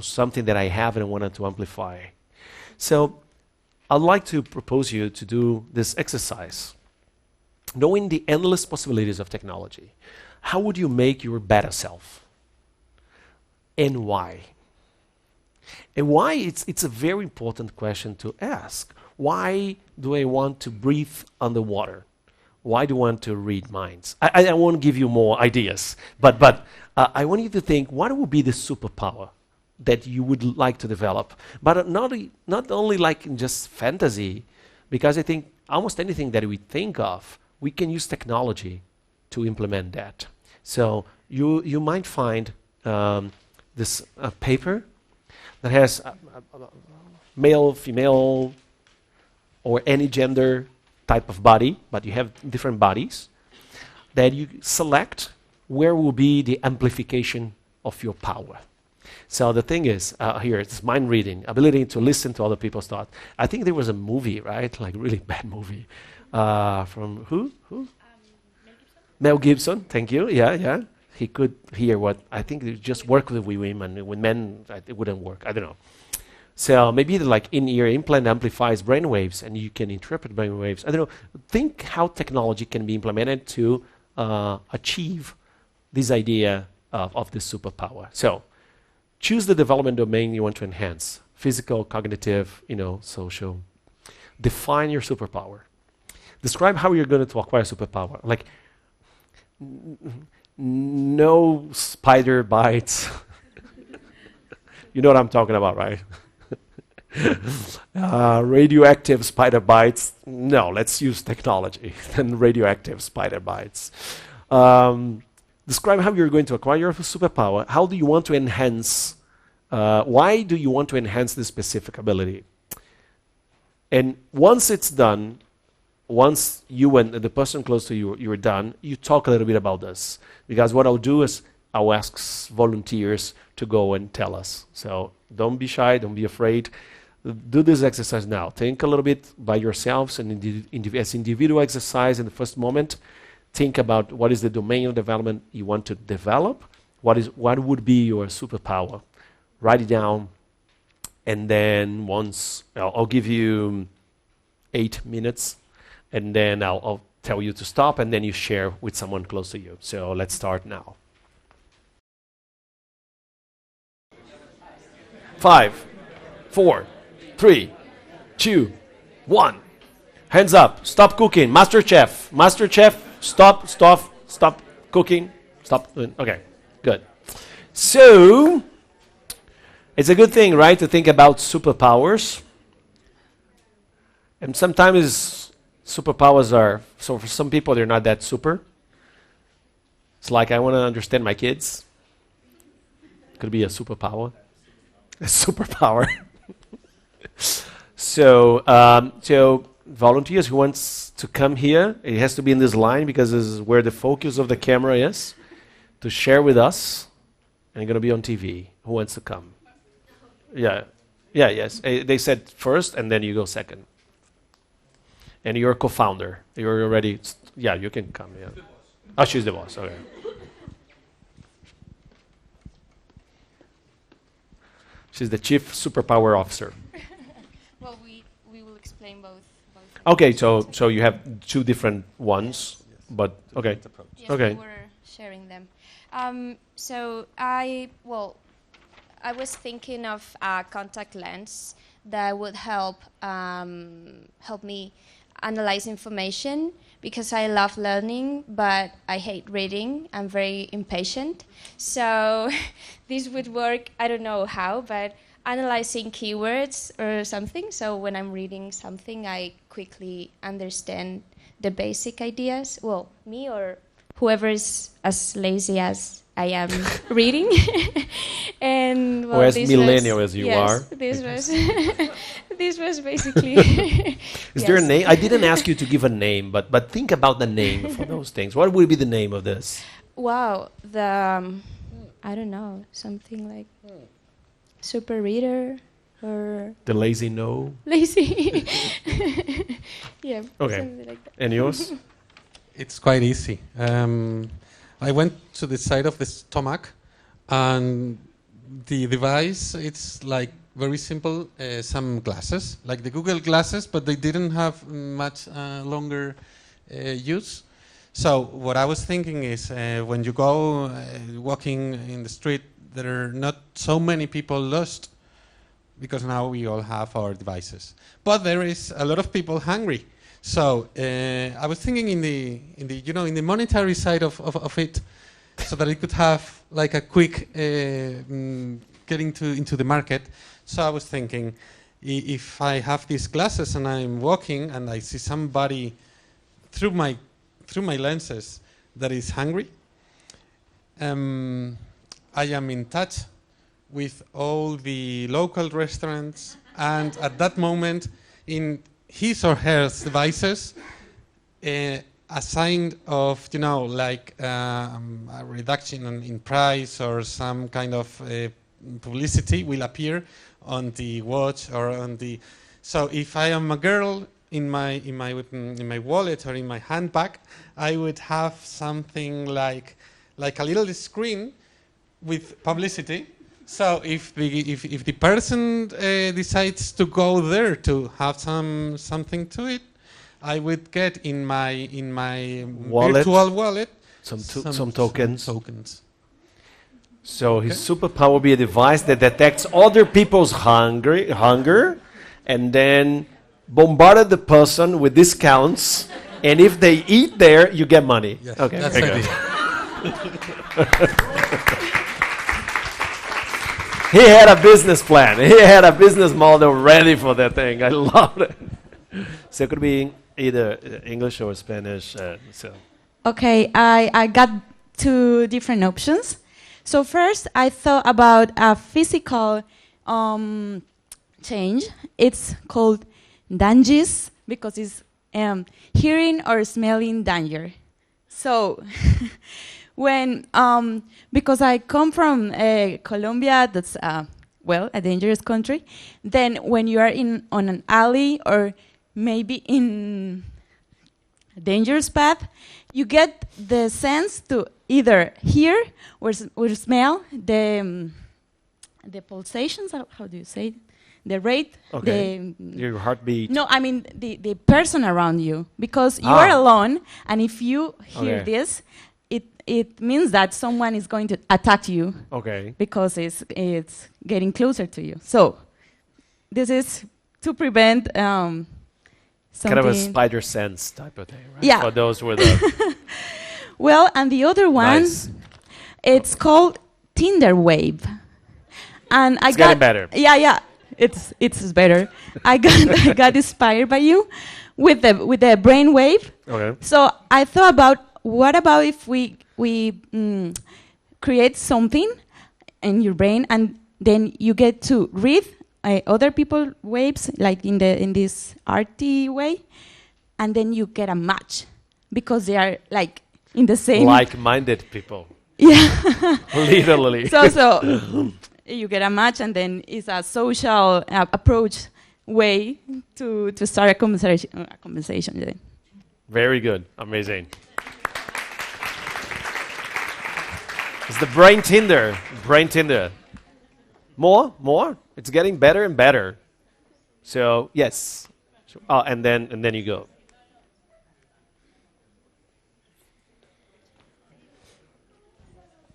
something that I have and I wanted to amplify? So I'd like to propose you to do this exercise. Knowing the endless possibilities of technology, how would you make your better self? And why? And why? It's a very important question to ask. Why do I want to breathe underwater? Why do I want to read minds? I won't give you more ideas, but I want you to think, what would be the superpower that you would like to develop? But not only like in just fantasy, because I think almost anything that we think of, we can use technology to implement that. So you might find this paper that has male, female, or any gender type of body, but you have different bodies, that you select where will be the amplification of your power. So the thing is, here, it's mind reading, ability to listen to other people's thoughts. I think there was a movie, right? Like really bad movie. From who? Mel Gibson, thank you. Yeah. He could hear what, I think it just worked with women, with men, it wouldn't work. I don't know. So maybe the like in-ear implant amplifies brainwaves and you can interpret brainwaves. I don't know. Think how technology can be implemented to achieve this idea of this superpower. So choose the development domain you want to enhance. Physical, cognitive, social. Define your superpower. Describe how you're going to acquire superpower. Like, no spider bites. You know what I'm talking about, right? Radioactive spider bites. No, let's use technology than radioactive spider bites. Describe how you're going to acquire your superpower. How do you want to enhance? Why do you want to enhance this specific ability? And once it's done, once you and the person close to you, you're done, you talk a little bit about this. Because what I'll do is I'll ask volunteers to go and tell us. So don't be shy, don't be afraid. Do this exercise now. Think a little bit by yourselves and as individual exercise in the first moment. Think about what is the domain of development you want to develop. What would be your superpower? Write it down. And then once, I'll give you 8 minutes. And then I'll tell you to stop, and then you share with someone close to you. So let's start now. 5, 4, 3, 2, 1. Hands up. Stop cooking. Master Chef. Master Chef. Stop cooking. Stop. Okay. Good. So it's a good thing, right, to think about superpowers. And sometimes superpowers are, so for some people, they're not that super. It's like, I want to understand my kids. Could be a superpower. A superpower. So volunteers who wants to come here, it has to be in this line because this is where the focus of the camera is, to share with us. And you're going to be on TV. Who wants to come? Yes. They said first, and then you go second. And you're a co-founder. You're already, you can come. Yeah. Oh, she's the boss. Okay. She's the chief superpower officer. Well, we will explain both. Okay, so you have two different ones, but okay. Yes, okay. we were sharing them. So I was thinking of a contact lens that would help me analyze information, because I love learning, but I hate reading. I'm very impatient. So this would work, I don't know how, but analyzing keywords or something. So when I'm reading something, I quickly understand the basic ideas. Well, me or whoever is as lazy as I am reading. And or as millennial as you are. This was basically. Is there a name? I didn't ask you to give a name, but think about the name for those things. What would be the name of this? Wow, I don't know, something like super reader or the lazy no. Lazy. Yeah. Okay. Something like that. And yours? It's quite easy. I went to the side of the stomach, and the device, it's like very simple, some glasses, like the Google glasses, but they didn't have much longer use. So what I was thinking is when you go walking in the street, there are not so many people lost. because now we all have our devices. But there is a lot of people hungry. So I was thinking in the monetary side of it, so that it could have like a quick getting into the market. So I was thinking, if I have these glasses and I'm walking and I see somebody through my lenses that is hungry, I am in touch with all the local restaurants, and at that moment, in his or her devices, a sign of, like a reduction in price or some kind of publicity will appear on the watch or on the. So if I am a girl, in my wallet or in my handbag, I would have something like a little screen with publicity. So if the person decides to go there to have something to it, I would get in my virtual wallet some tokens. So Okay. his superpower will be a device that detects other people's hunger, and then bombarded the person with discounts, and if they eat there, you get money. Yes, Okay, that's very the good. idea. He had a business plan. He had a business model ready for that thing. I love it. So it could be either English or Spanish. So Okay, I got two different options. So first, I thought about a physical change. It's called dangis because it's hearing or smelling danger. So when because I come from Colombia, that's a dangerous country. Then when you are on an alley or maybe in a dangerous path, you get the sense to either hear or smell the pulsations. How do you say it? The rate? okay, your heartbeat. No, I mean the person around you, because you are alone, and if you hear this, it means that someone is going to attack you. Okay. Because it's getting closer to you. So this is to prevent something. Kind of a spider sense type of thing, right? Yeah. For those with the Well, and the other one, nice. it's called Tinder Wave, and It's getting better. Yeah, it's better. I got inspired by you with the brain wave. Okay. So I thought about what about if we create something in your brain, and then you get to read other people's waves, like in this arty way, and then you get a match because they are like in the same Like-minded people. Yeah. Literally. So you get a match, and then it's a social approach way to start a conversation. Yeah. Very good. Amazing. It's the brain Tinder. Brain Tinder. More. It's getting better and better. So yes. And then you go.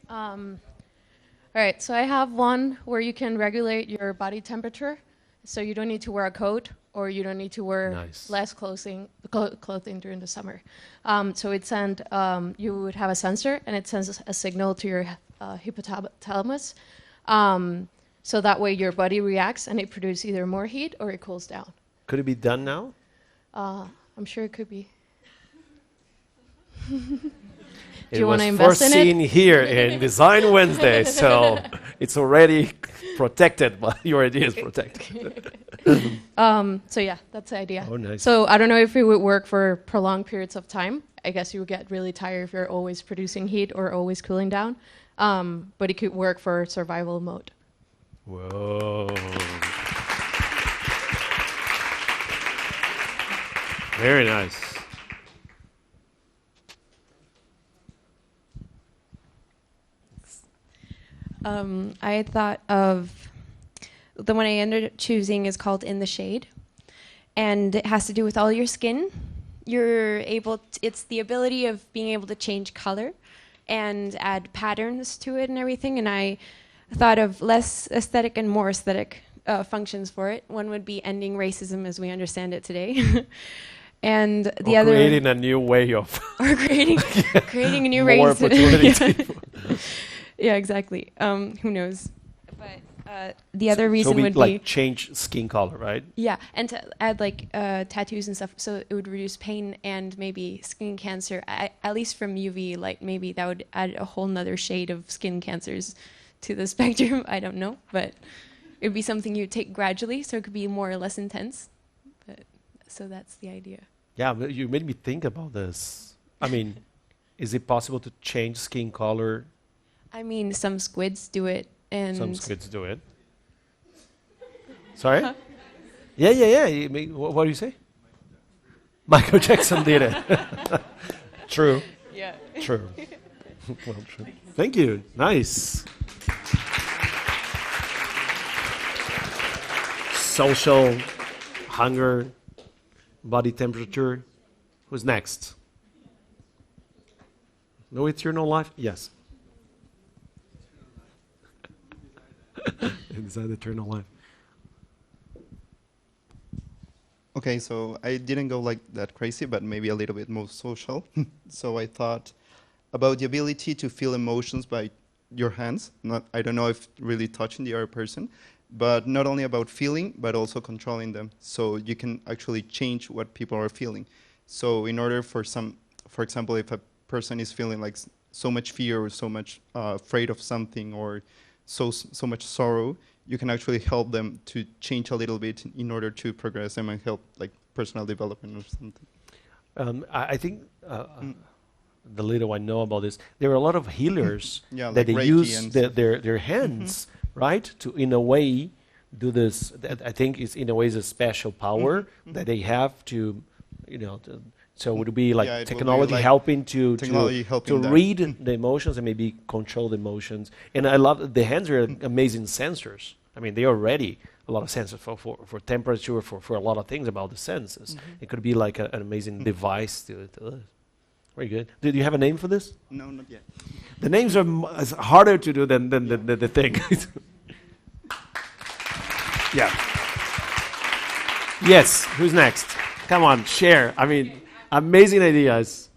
All right, so I have one where you can regulate your body temperature, so you don't need to wear a coat, or you don't need to wear less clothing during the summer. So you would have a sensor, and it sends a signal to your hypothalamus. So that way your body reacts, and it produces either more heat or it cools down. Could it be done now? I'm sure it could be. It you was want to invest in foreseen it? here in Design Wednesday, so it's already protected. But your idea is protected. So yeah, that's the idea. Oh, nice. So I don't know if it would work for prolonged periods of time. I guess you would get really tired if you're always producing heat or always cooling down. But it could work for survival mode. Whoa. Very nice. I thought of the one I ended up choosing is called In the Shade, and it has to do with all your skin. It's the ability of being able to change color and add patterns to it and everything. And I thought of less aesthetic and more aesthetic functions for it. One would be ending racism as we understand it today. And the or other creating a new way of or creating a new more race. opportunity. Yeah, exactly. Who knows? But the other reason would like be change skin color, right? Yeah, and to add like tattoos and stuff, so it would reduce pain and maybe skin cancer. At least from UV light, maybe that would add a whole nother shade of skin cancers to the spectrum. I don't know, but it would be something you take gradually, so it could be more or less intense. But so that's the idea. Yeah, but you made me think about this. I mean, is it possible to change skin color? I mean, some squids do it, and some squids do it. Sorry? Huh? Yeah. You mean, what do you say? Michael Jackson did it. True. Yeah. True. Well, true. Thank you. Nice. Social, hunger, body temperature. Who's next? No eternal life? Yes. Is that eternal life? Okay, so I didn't go like that crazy, but maybe a little bit more social. So I thought about the ability to feel emotions by your hands. I don't know if really touching the other person, but not only about feeling, but also controlling them. So you can actually change what people are feeling. So in order for example, if a person is feeling like so much fear or so much afraid of something or so much sorrow, you can actually help them to change a little bit in order to progress them and help like personal development or something. I think the little I know about this, there are a lot of healers that like they use their hands, right, to in a way do this. That I think is in a way is a special power that they have to, so it would be like technology helping to read the emotions and maybe control the emotions. And I love the hands are amazing sensors. I mean, they are already a lot of sensors for temperature, for a lot of things about the senses. It could be like an amazing device to very good. Did you have a name for this? No, not yet. The names are harder to do than the thing. Yeah. Yes, who's next? Come on, share. I mean, amazing ideas.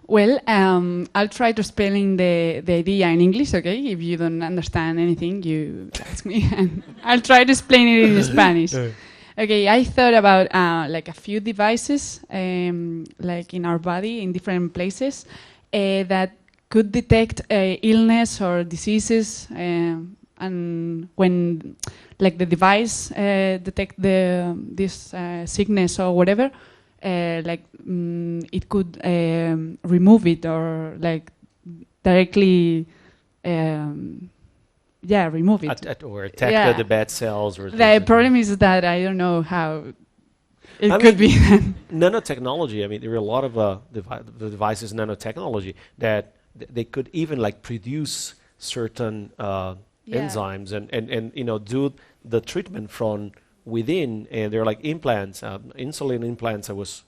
Well, I'll try to explain the idea in English, okay? If you don't understand anything, you ask me, and I'll try to explain it in Spanish. Okay, I thought about like a few devices, like in our body, in different places, that could detect illness or diseases, and when, like the device detect this sickness or whatever, it could remove it or like directly, remove it. Or attack the bad cells. Or the problem is that I don't know how it could be. Nanotechnology, I mean, there are a lot of the devices nanotechnology that they could even like produce certain enzymes and do the treatment from within, and they're like implants, insulin implants. I was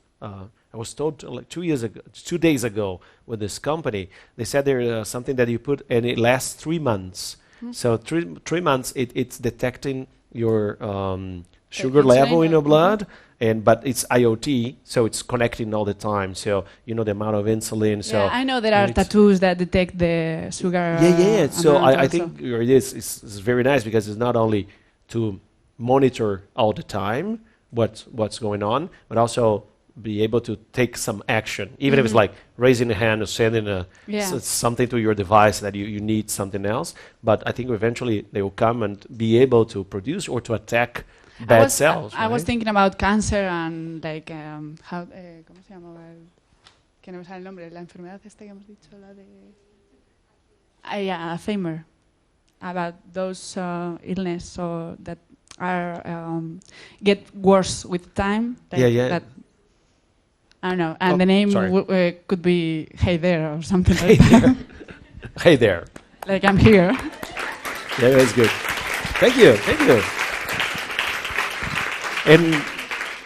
told like 2 days ago with this company, they said there's something that you put and it lasts 3 months. So 3 months it's detecting your sugar level in your blood, but it's IoT, so it's connecting all the time. So you know the amount of insulin. So I know there are tattoos that detect the sugar. So I think it is very nice because it's not only to monitor all the time what's going on, but also be able to take some action, even if it's like raising a hand or sending something to your device that you need something else. But I think eventually they will come and be able to produce or to attack bad cells. I was thinking about cancer and like how ¿cómo se llamaba? Que no me sale el nombre. La enfermedad esta que hemos dicho, la de Alzheimer. About those illness or that are get worse with time. Like that, I don't know. And the name could be Hey There or something like that. Hey There. Like I'm here. Yeah, that's good. Thank you. And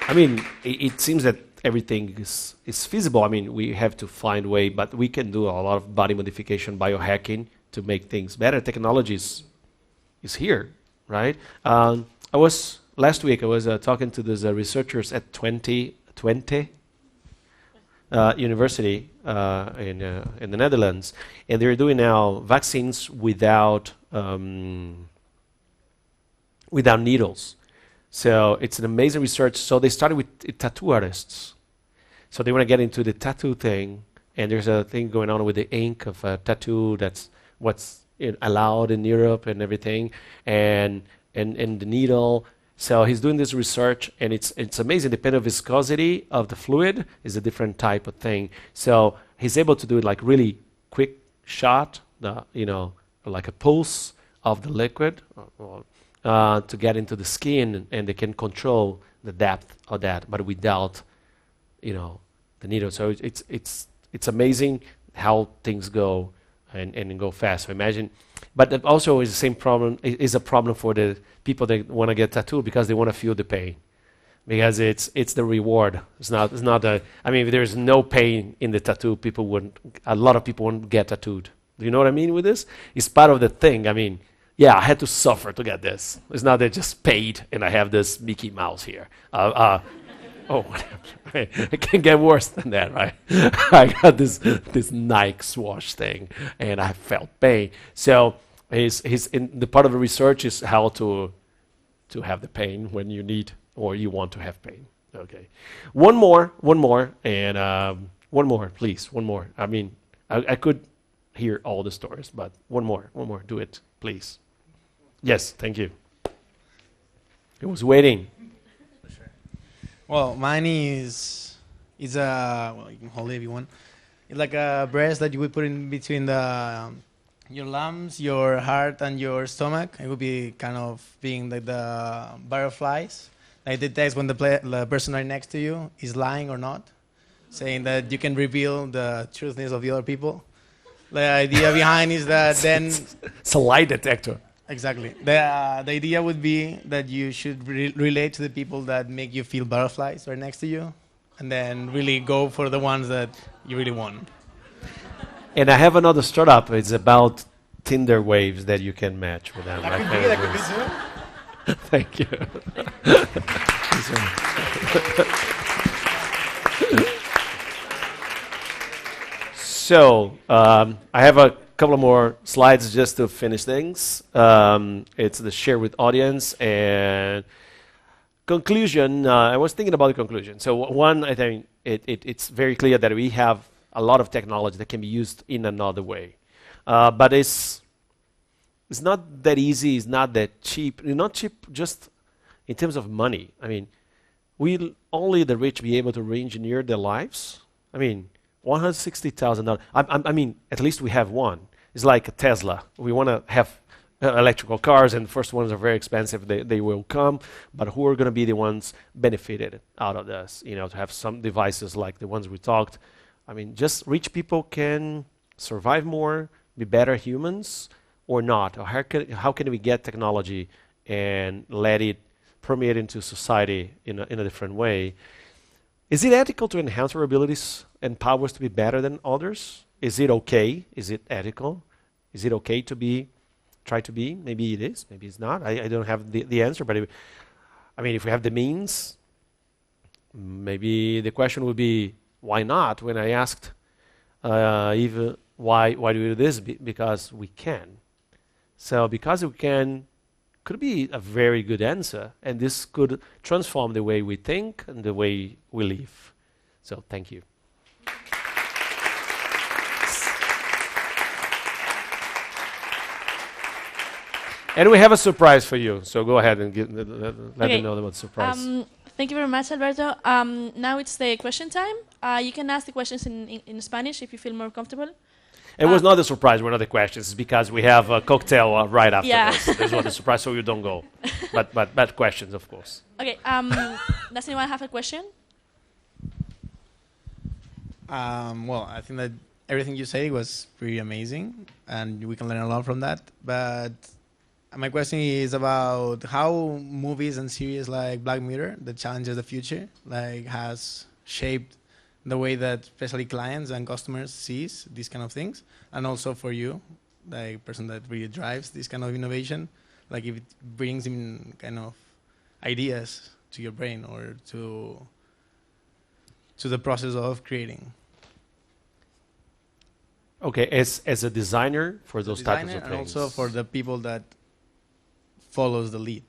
I mean, it seems that everything is feasible. I mean, we have to find a way, but we can do a lot of body modification, biohacking to make things better. Technology is here, right? Last week I was talking to these researchers at 2020 University in the Netherlands, and they're doing now vaccines without needles. So it's an amazing research. So they started with tattoo artists. So they want to get into the tattoo thing, and there's a thing going on with the ink of a tattoo. That's what's allowed in Europe and everything, and the needle. So he's doing this research, and it's amazing. Depending on viscosity of the fluid is a different type of thing. So he's able to do it like really quick shot, like a pulse of the liquid to get into the skin, and they can control the depth of that, but without, the needle. So it's amazing how things go and go fast. So imagine, but it also is the same problem. Is a problem for the people that want to get tattooed because they want to feel the pain, because it's the reward. It's not I mean, if there's no pain in the tattoo, a lot of people wouldn't get tattooed. Do you know what I mean with this? It's part of the thing. I mean, yeah, I had to suffer to get this. It's not that I just paid and I have this Mickey Mouse here. It can get worse than that, right? I got this Nike swoosh thing, and I felt pain. So his in the part of the research is how to have the pain when you need or you want to have pain. Okay, one more, and one more, please, one more. I mean, I could hear all the stories, but one more, do it, please. Yes, thank you. I was waiting. Well, mine is a, well, you can hold it if you want. It's like a breast that you would put in between your lungs, your heart, and your stomach. It would be kind of being like the butterflies. Like it detects when the person right next to you is lying or not, saying that you can reveal the truthness of the other people. The idea behind is that then... It's a lie detector. Exactly. The idea would be that you should relate to the people that make you feel butterflies right next to you, and then really go for the ones that you really want. And I have another startup. It's about Tinder waves that you can match with them. That could be soon. Thank you. So I have a couple of more slides just to finish things. It's the share with audience and conclusion. I was thinking about the conclusion. So one, I think it's very clear that we have a lot of technology that can be used in another way. But it's not that easy, it's not that cheap. It's not cheap just in terms of money. I mean, will only the rich be able to re-engineer their lives? I mean, $160,000. I mean, at least we have one. It's like a Tesla. We want to have electrical cars, and the first ones are very expensive. They will come, but who are going to be the ones benefited out of this? To have some devices like the ones we talked. I mean, just rich people can survive more, be better humans, or not. Or how can we get technology and let it permeate into society in a different way? Is it ethical to enhance our abilities and powers to be better than others? Is it okay? Is it ethical? Is it okay to try to be? Maybe it is, maybe it's not. I don't have the answer, but if we have the means, maybe the question would be, why not? When I asked Eve, why do we do this? Because we can. So because we can could be a very good answer, and this could transform the way we think and the way we live. So thank you. And we have a surprise for you, so go ahead and let them know about the surprise. Thank you very much, Alberto. Now it's the question time. You can ask the questions in Spanish if you feel more comfortable. It was not a surprise, one of the questions, because we have a cocktail right after this. This was a surprise, so you don't go. But questions, of course. Okay, does anyone have a question? Well, I think that everything you say was pretty amazing, and we can learn a lot from that. But my question is about how movies and series like Black Mirror, that challenges the future, like has shaped the way that especially clients and customers sees these kind of things, and also for you, the person that really drives this kind of innovation, like if it brings in kind of ideas to your brain or to the process of creating. Okay, as a designer for those types of things. And also for the people that follows the lead.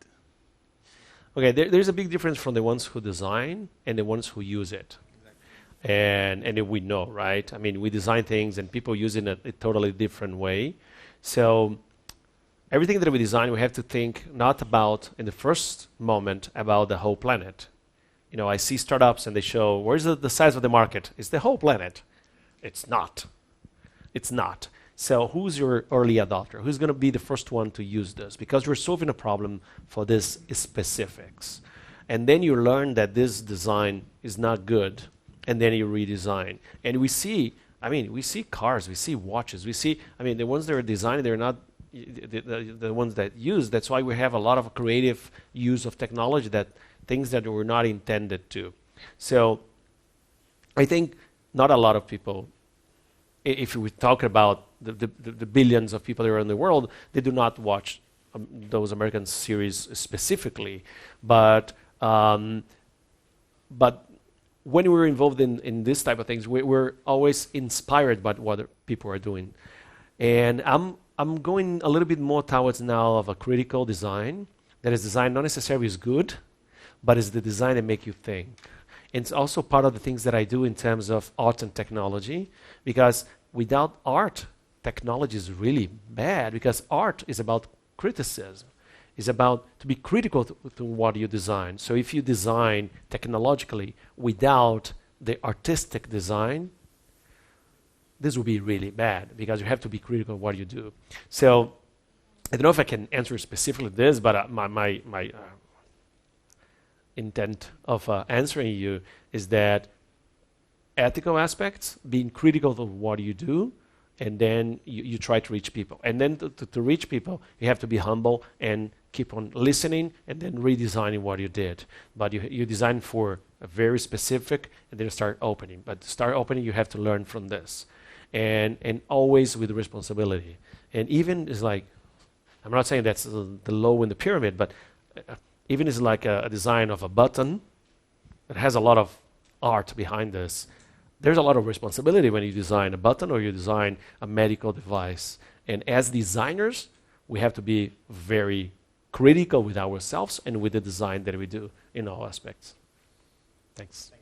Okay, there's a big difference from the ones who design and the ones who use it. And we know, right? I mean, we design things and people use it in a totally different way. So everything that we design, we have to think not about, in the first moment, about the whole planet. You know, I see startups and they show, where's the size of the market? It's the whole planet. It's not. It's not. So who's your early adopter? Who's going to be the first one to use this? Because we're solving a problem for this specifics. And then you learn that this design is not good, and then you redesign. And we see cars, we see watches, we see, the ones that are designed, they're not the ones that use. That's why we have a lot of creative use of technology, that things that were not intended to. So I think not a lot of people, if we talk about the billions of people that are in the world, they do not watch those American series specifically. But when we're involved in this type of things, we're always inspired by what people are doing. And I'm going a little bit more towards now of a critical design, that is design not necessarily is good, but is the design that make you think. And it's also part of the things that I do in terms of art and technology, because without art, technology is really bad, because art is about criticism. It's about to be critical to what you design. So if you design technologically without the artistic design, this will be really bad, because you have to be critical of what you do. So I don't know if I can answer specifically this, but my intent of answering you is that ethical aspects, being critical of what you do, and then you try to reach people. And then to reach people, you have to be humble and keep on listening and then redesigning what you did. But you design for a very specific, and then start opening. But to start opening, you have to learn from this. And always with responsibility. And even is like, I'm not saying that's the low in the pyramid, but even is like a design of a button that has a lot of art behind this. There's a lot of responsibility when you design a button or you design a medical device. And as designers, we have to be very critical with ourselves and with the design that we do in all aspects. Thanks.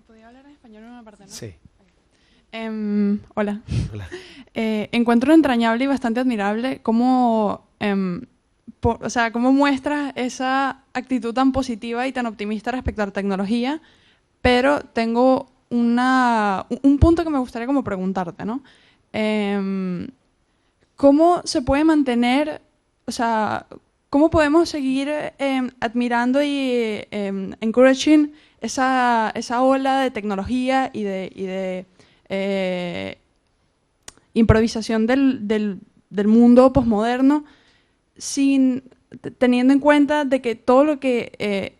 ¿Podría hablar en español en una parte, no? Sí. Hola. Encuentro entrañable y bastante admirable cómo cómo muestras esa actitud tan positiva y tan optimista respecto a la tecnología, pero tengo un punto que me gustaría como preguntarte, ¿no? ¿Cómo se puede mantener, cómo podemos seguir admirando y encouraging esa ola de tecnología y de improvisación del mundo posmoderno, teniendo en cuenta de que todo lo que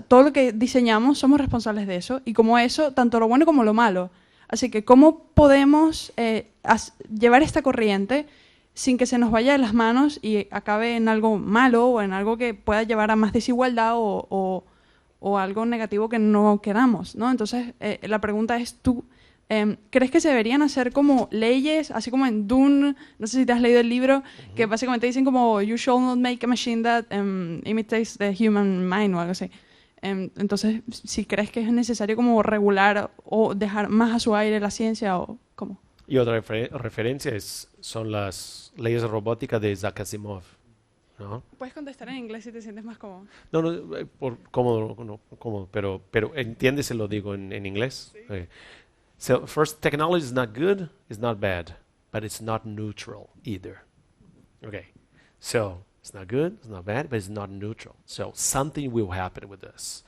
todo lo que diseñamos somos responsables de eso, y como eso, tanto lo bueno como lo malo. Así que ¿cómo podemos llevar esta corriente sin que se nos vaya de las manos y acabe en algo malo o en algo que pueda llevar a más desigualdad o algo negativo que no queramos, ¿no? Entonces, la pregunta es, ¿tú crees que se deberían hacer como leyes, así como en Dune, no sé si te has leído el libro, que básicamente dicen como you shall not make a machine that imitates the human mind o algo así? Entonces, si crees que es necesario como regular o dejar más a su aire la ciencia o cómo. Y otra referencia son las leyes de robótica de Isaac Asimov, ¿no? Puedes contestar en inglés si te sientes más cómodo. No, cómodo, pero entiendes si lo digo en inglés. Sí. Okay. So first, technology is not good, it's not bad, but it's not neutral either. Okay, so it's not good, it's not bad, but it's not neutral. So something will happen with this.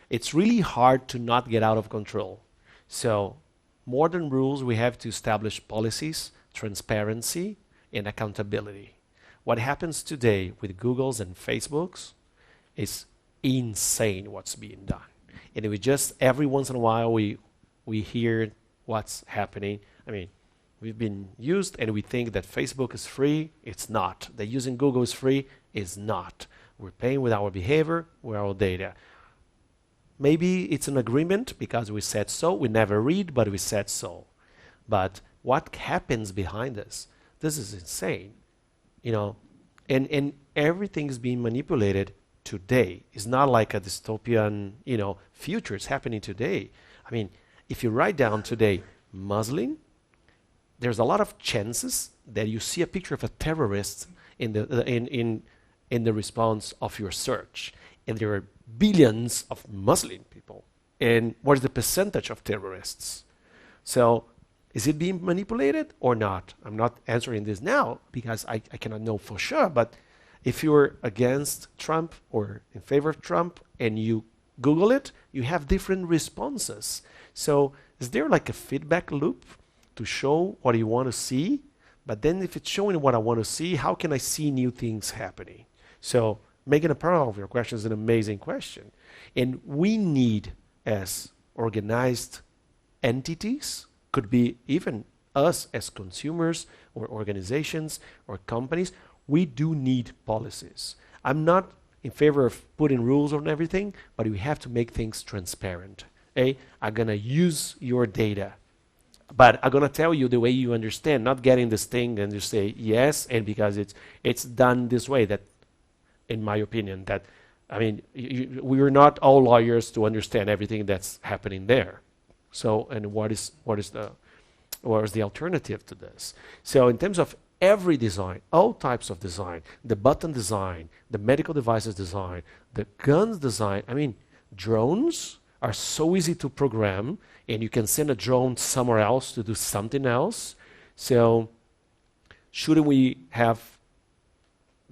It's really hard to not get out of control. So more than rules, we have to establish policies, transparency, and accountability. What happens today with Googles and Facebooks It's insane what's being done. And we just, every once in a while, we hear what's happening. I mean, we've been used and we think that Facebook is free. It's not. That using Google is free. It's not. We're paying with our behavior, with our data. Maybe it's an agreement because we said so. We never read, but we said so. But what happens behind this? This is insane. You know, and everything is being manipulated today. It's not like a dystopian, you know, future. It's happening today. I mean, if you write down today Muslim, there's a lot of chances that you see a picture of a terrorist in the response of your search. And there are billions of Muslim people. And what is the percentage of terrorists? So is it being manipulated or not? I'm not answering this now because I cannot know for sure. But if you're against Trump or in favor of Trump and you Google it, you have different responses. So is there like a feedback loop to show what you want to see? But then if it's showing what I want to see, how can I see new things happening? So making a parallel of your question is an amazing question. And we need, as organized entities, could be even us as consumers or organizations or companies, we do need policies. I'm not in favor of putting rules on everything, but we have to make things transparent. I'm going to use your data, but I'm going to tell you the way you understand, not getting this thing and just say yes, and because it's done this way. That, in my opinion, that, I mean, we are not all lawyers to understand everything that's happening there. So, and what is the alternative to this? So in terms of every design, all types of design, the button design, the medical devices design, the guns design, I mean, drones are so easy to program, and you can send a drone somewhere else to do something else. So shouldn't we have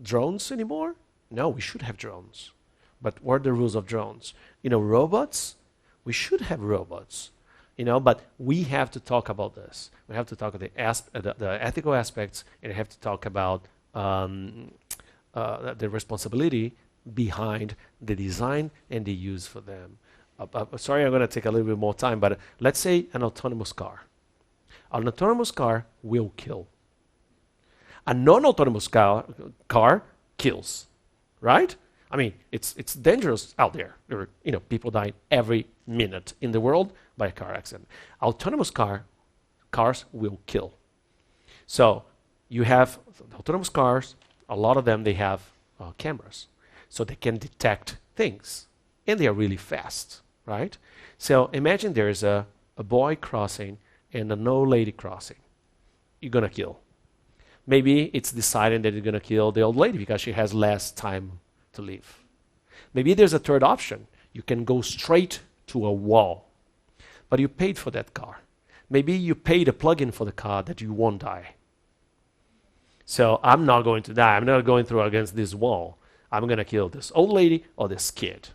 drones anymore? No, we should have drones. But what are the rules of drones? You know, robots, we should have robots. You know, but we have to talk about this. We have to talk about the ethical aspects, and we have to talk about the responsibility behind the design and the use for them. Sorry, I'm going to take a little bit more time, but let's say an autonomous car. An autonomous car will kill. A non-autonomous car kills, right? I mean, it's dangerous out there. There are, you know, people dying every minute in the world by a car accident. Autonomous cars will kill. So you have autonomous cars, a lot of them, they have cameras. So they can detect things. And they are really fast, right? So imagine there is a boy crossing and an old lady crossing. You're going to kill. Maybe it's deciding that you're going to kill the old lady because she has less time to live. Maybe there's a third option. You can go straight to a wall, but you paid for that car. Maybe you paid a plug-in for the car that you won't die. So I'm not going to die. I'm not going through against this wall. I'm going to kill this old lady or this kid.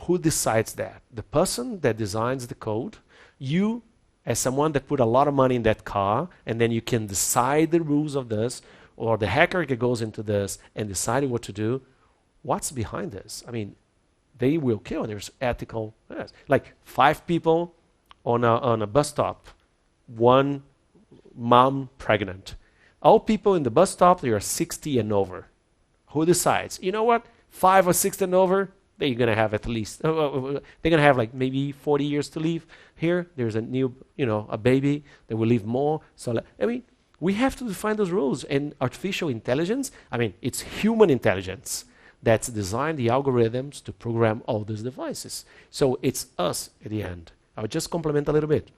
Who decides that? The person that designs the code, you as someone that put a lot of money in that car, and then you can decide the rules of this, or the hacker that goes into this and deciding what to do. What's behind this? I mean, they will kill. There's ethical, like 5 people on a bus stop, 1 mom pregnant. All people in the bus stop, they are 60 and over. Who decides? You know what? 5 or 6 and over, they're going to have at least, they're going to have like maybe 40 years to live. Here, there's a new, you know, a baby that will live more. So, I mean, we have to define those rules. And artificial intelligence, I mean, it's human intelligence that's designed the algorithms to program all these devices. So it's us at the end. I'll just complement a little bit.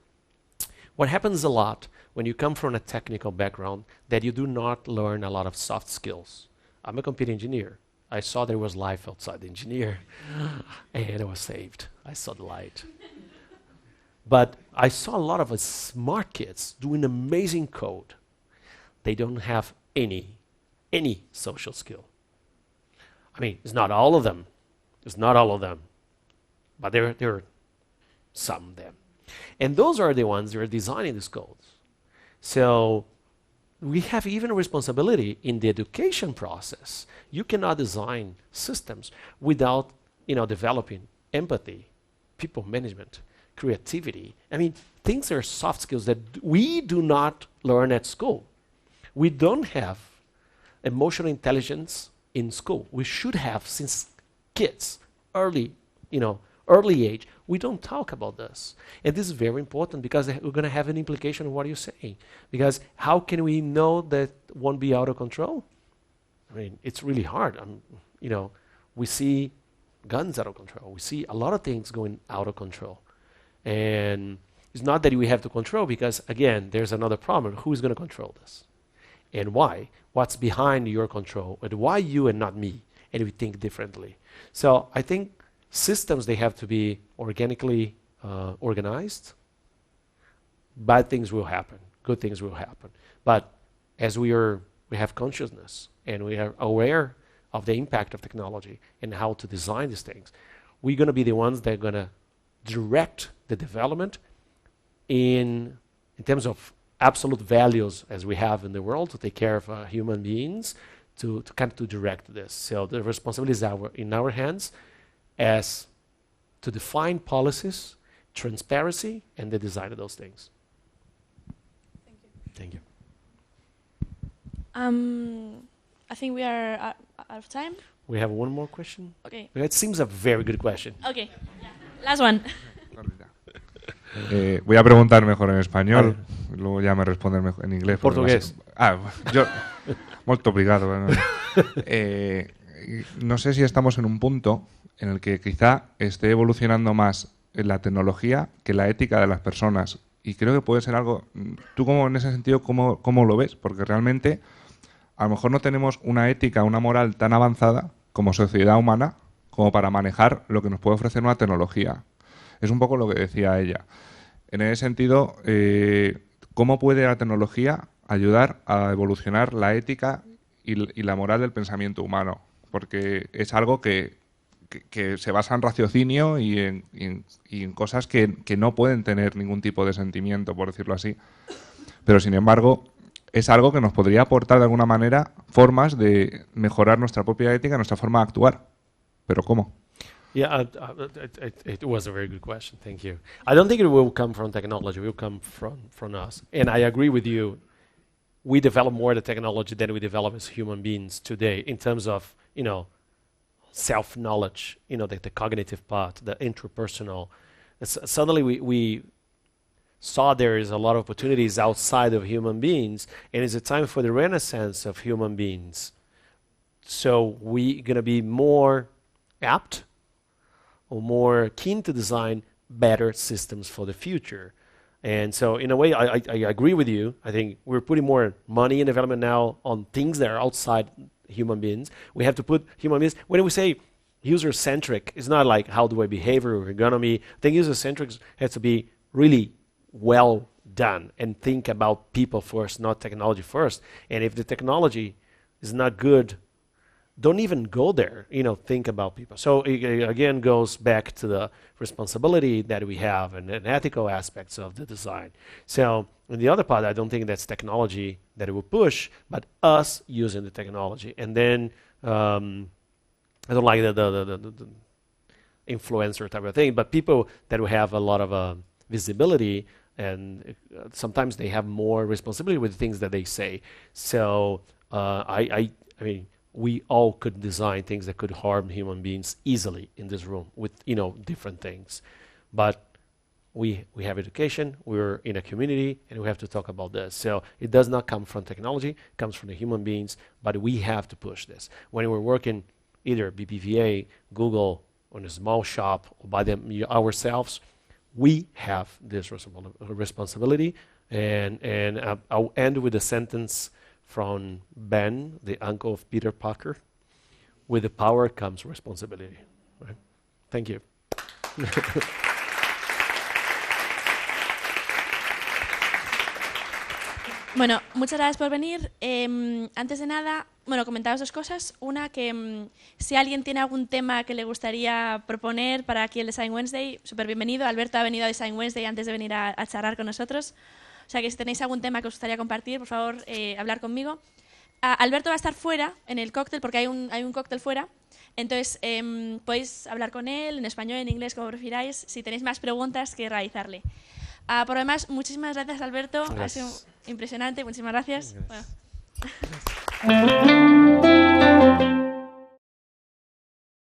What happens a lot when you come from a technical background, that you do not learn a lot of soft skills. I'm a computer engineer. I saw there was life outside the engineer, and I was saved. I saw the light. But I saw a lot of smart kids doing amazing code. They don't have any social skill. I mean, it's not all of them. It's not all of them. But there are some of them. And those are the ones that are designing these codes. So we have even a responsibility in the education process. You cannot design systems without, developing empathy, people management, creativity. I mean, things are soft skills that we do not learn at school. We don't have emotional intelligence in school. We should have since kids, early age. We don't talk about this. And this is very important because we're going to have an implication on what you're saying. Because how can we know that won't be out of control? I mean, it's really hard. We see guns out of control. We see a lot of things going out of control. And it's not that we have to control because, again, there's another problem. Who is going to control this? And why? What's behind your control? And why you and not me? And we think differently. So I think systems, they have to be organically organized. Bad things will happen. Good things will happen. But as we have consciousness and we are aware of the impact of technology and how to design these things, we're going to be the ones that are going to direct the development in terms of absolute values as we have in the world to take care of human beings, to direct this. So the responsibility is in our hands as to define policies, transparency, and the design of those things. Thank you. I think we are out of time. We have one more question. Okay. It seems a very good question. Okay. Last one. Voy a preguntar mejor en español, luego ya me responden mejor en inglés. Portugués. Molto obrigado. No sé si estamos en un punto en el que quizá esté evolucionando más la tecnología que la ética de las personas. Y creo que puede ser algo... ¿Tú en ese sentido cómo lo ves? Porque realmente a lo mejor no tenemos una ética, una moral tan avanzada como sociedad humana como para manejar lo que nos puede ofrecer una tecnología. Es un poco lo que decía ella. En ese sentido, ¿cómo puede la tecnología ayudar a evolucionar la ética y la moral del pensamiento humano? Porque es algo que se basa en raciocinio y en cosas que no pueden tener ningún tipo de sentimiento, por decirlo así. Pero, sin embargo, es algo que nos podría aportar de alguna manera formas de mejorar nuestra propia ética, nuestra forma de actuar. ¿Pero cómo? Yeah, it was a very good question. Thank you. I don't think it will come from technology. It will come from us. And I agree with you. We develop more the technology than we develop as human beings today in terms of, self-knowledge, the cognitive part, the interpersonal. Suddenly we saw there is a lot of opportunities outside of human beings, and it's a time for the renaissance of human beings. So we're going to be more apt or more keen to design better systems for the future. And so in a way, I agree with you. I think we're putting more money in development now on things that are outside human beings. We have to put human beings, when we say user-centric, it's not like how do I behave or ergonomy. I think user-centric has to be really well done and think about people first, not technology first. And if the technology is not good, don't even go there, think about people. So it again goes back to the responsibility that we have and ethical aspects of the design. So in the other part, I don't think that's technology that it will push, but us using the technology. And then I don't like the influencer type of thing, but people that will have a lot of visibility, and sometimes they have more responsibility with the things that they say. So I mean, we all could design things that could harm human beings easily in this room with different things. But we have education, we're in a community, and we have to talk about this. So it does not come from technology, it comes from the human beings, but we have to push this. When we're working either BBVA, Google, on a small shop, or by them ourselves, we have this responsibility. And I'll end with a sentence from Ben, the uncle of Peter Parker. With the power comes responsibility. Right? Thank you. Bueno, muchas gracias por venir. Antes de nada, comentaros dos cosas. Una, que si alguien tiene algún tema que le gustaría proponer para aquí el Design Wednesday, súper bienvenido. Alberto ha venido a Design Wednesday antes de venir a charlar con nosotros. O sea que si tenéis algún tema que os gustaría compartir, por favor, hablar conmigo. Alberto va a estar fuera en el cóctel porque hay un cóctel fuera. Entonces, podéis hablar con él en español, en inglés, como prefiráis, si tenéis más preguntas que realizarle. Por lo demás, muchísimas gracias, Alberto. Gracias. Ha sido impresionante. Muchísimas gracias. Gracias. Bueno.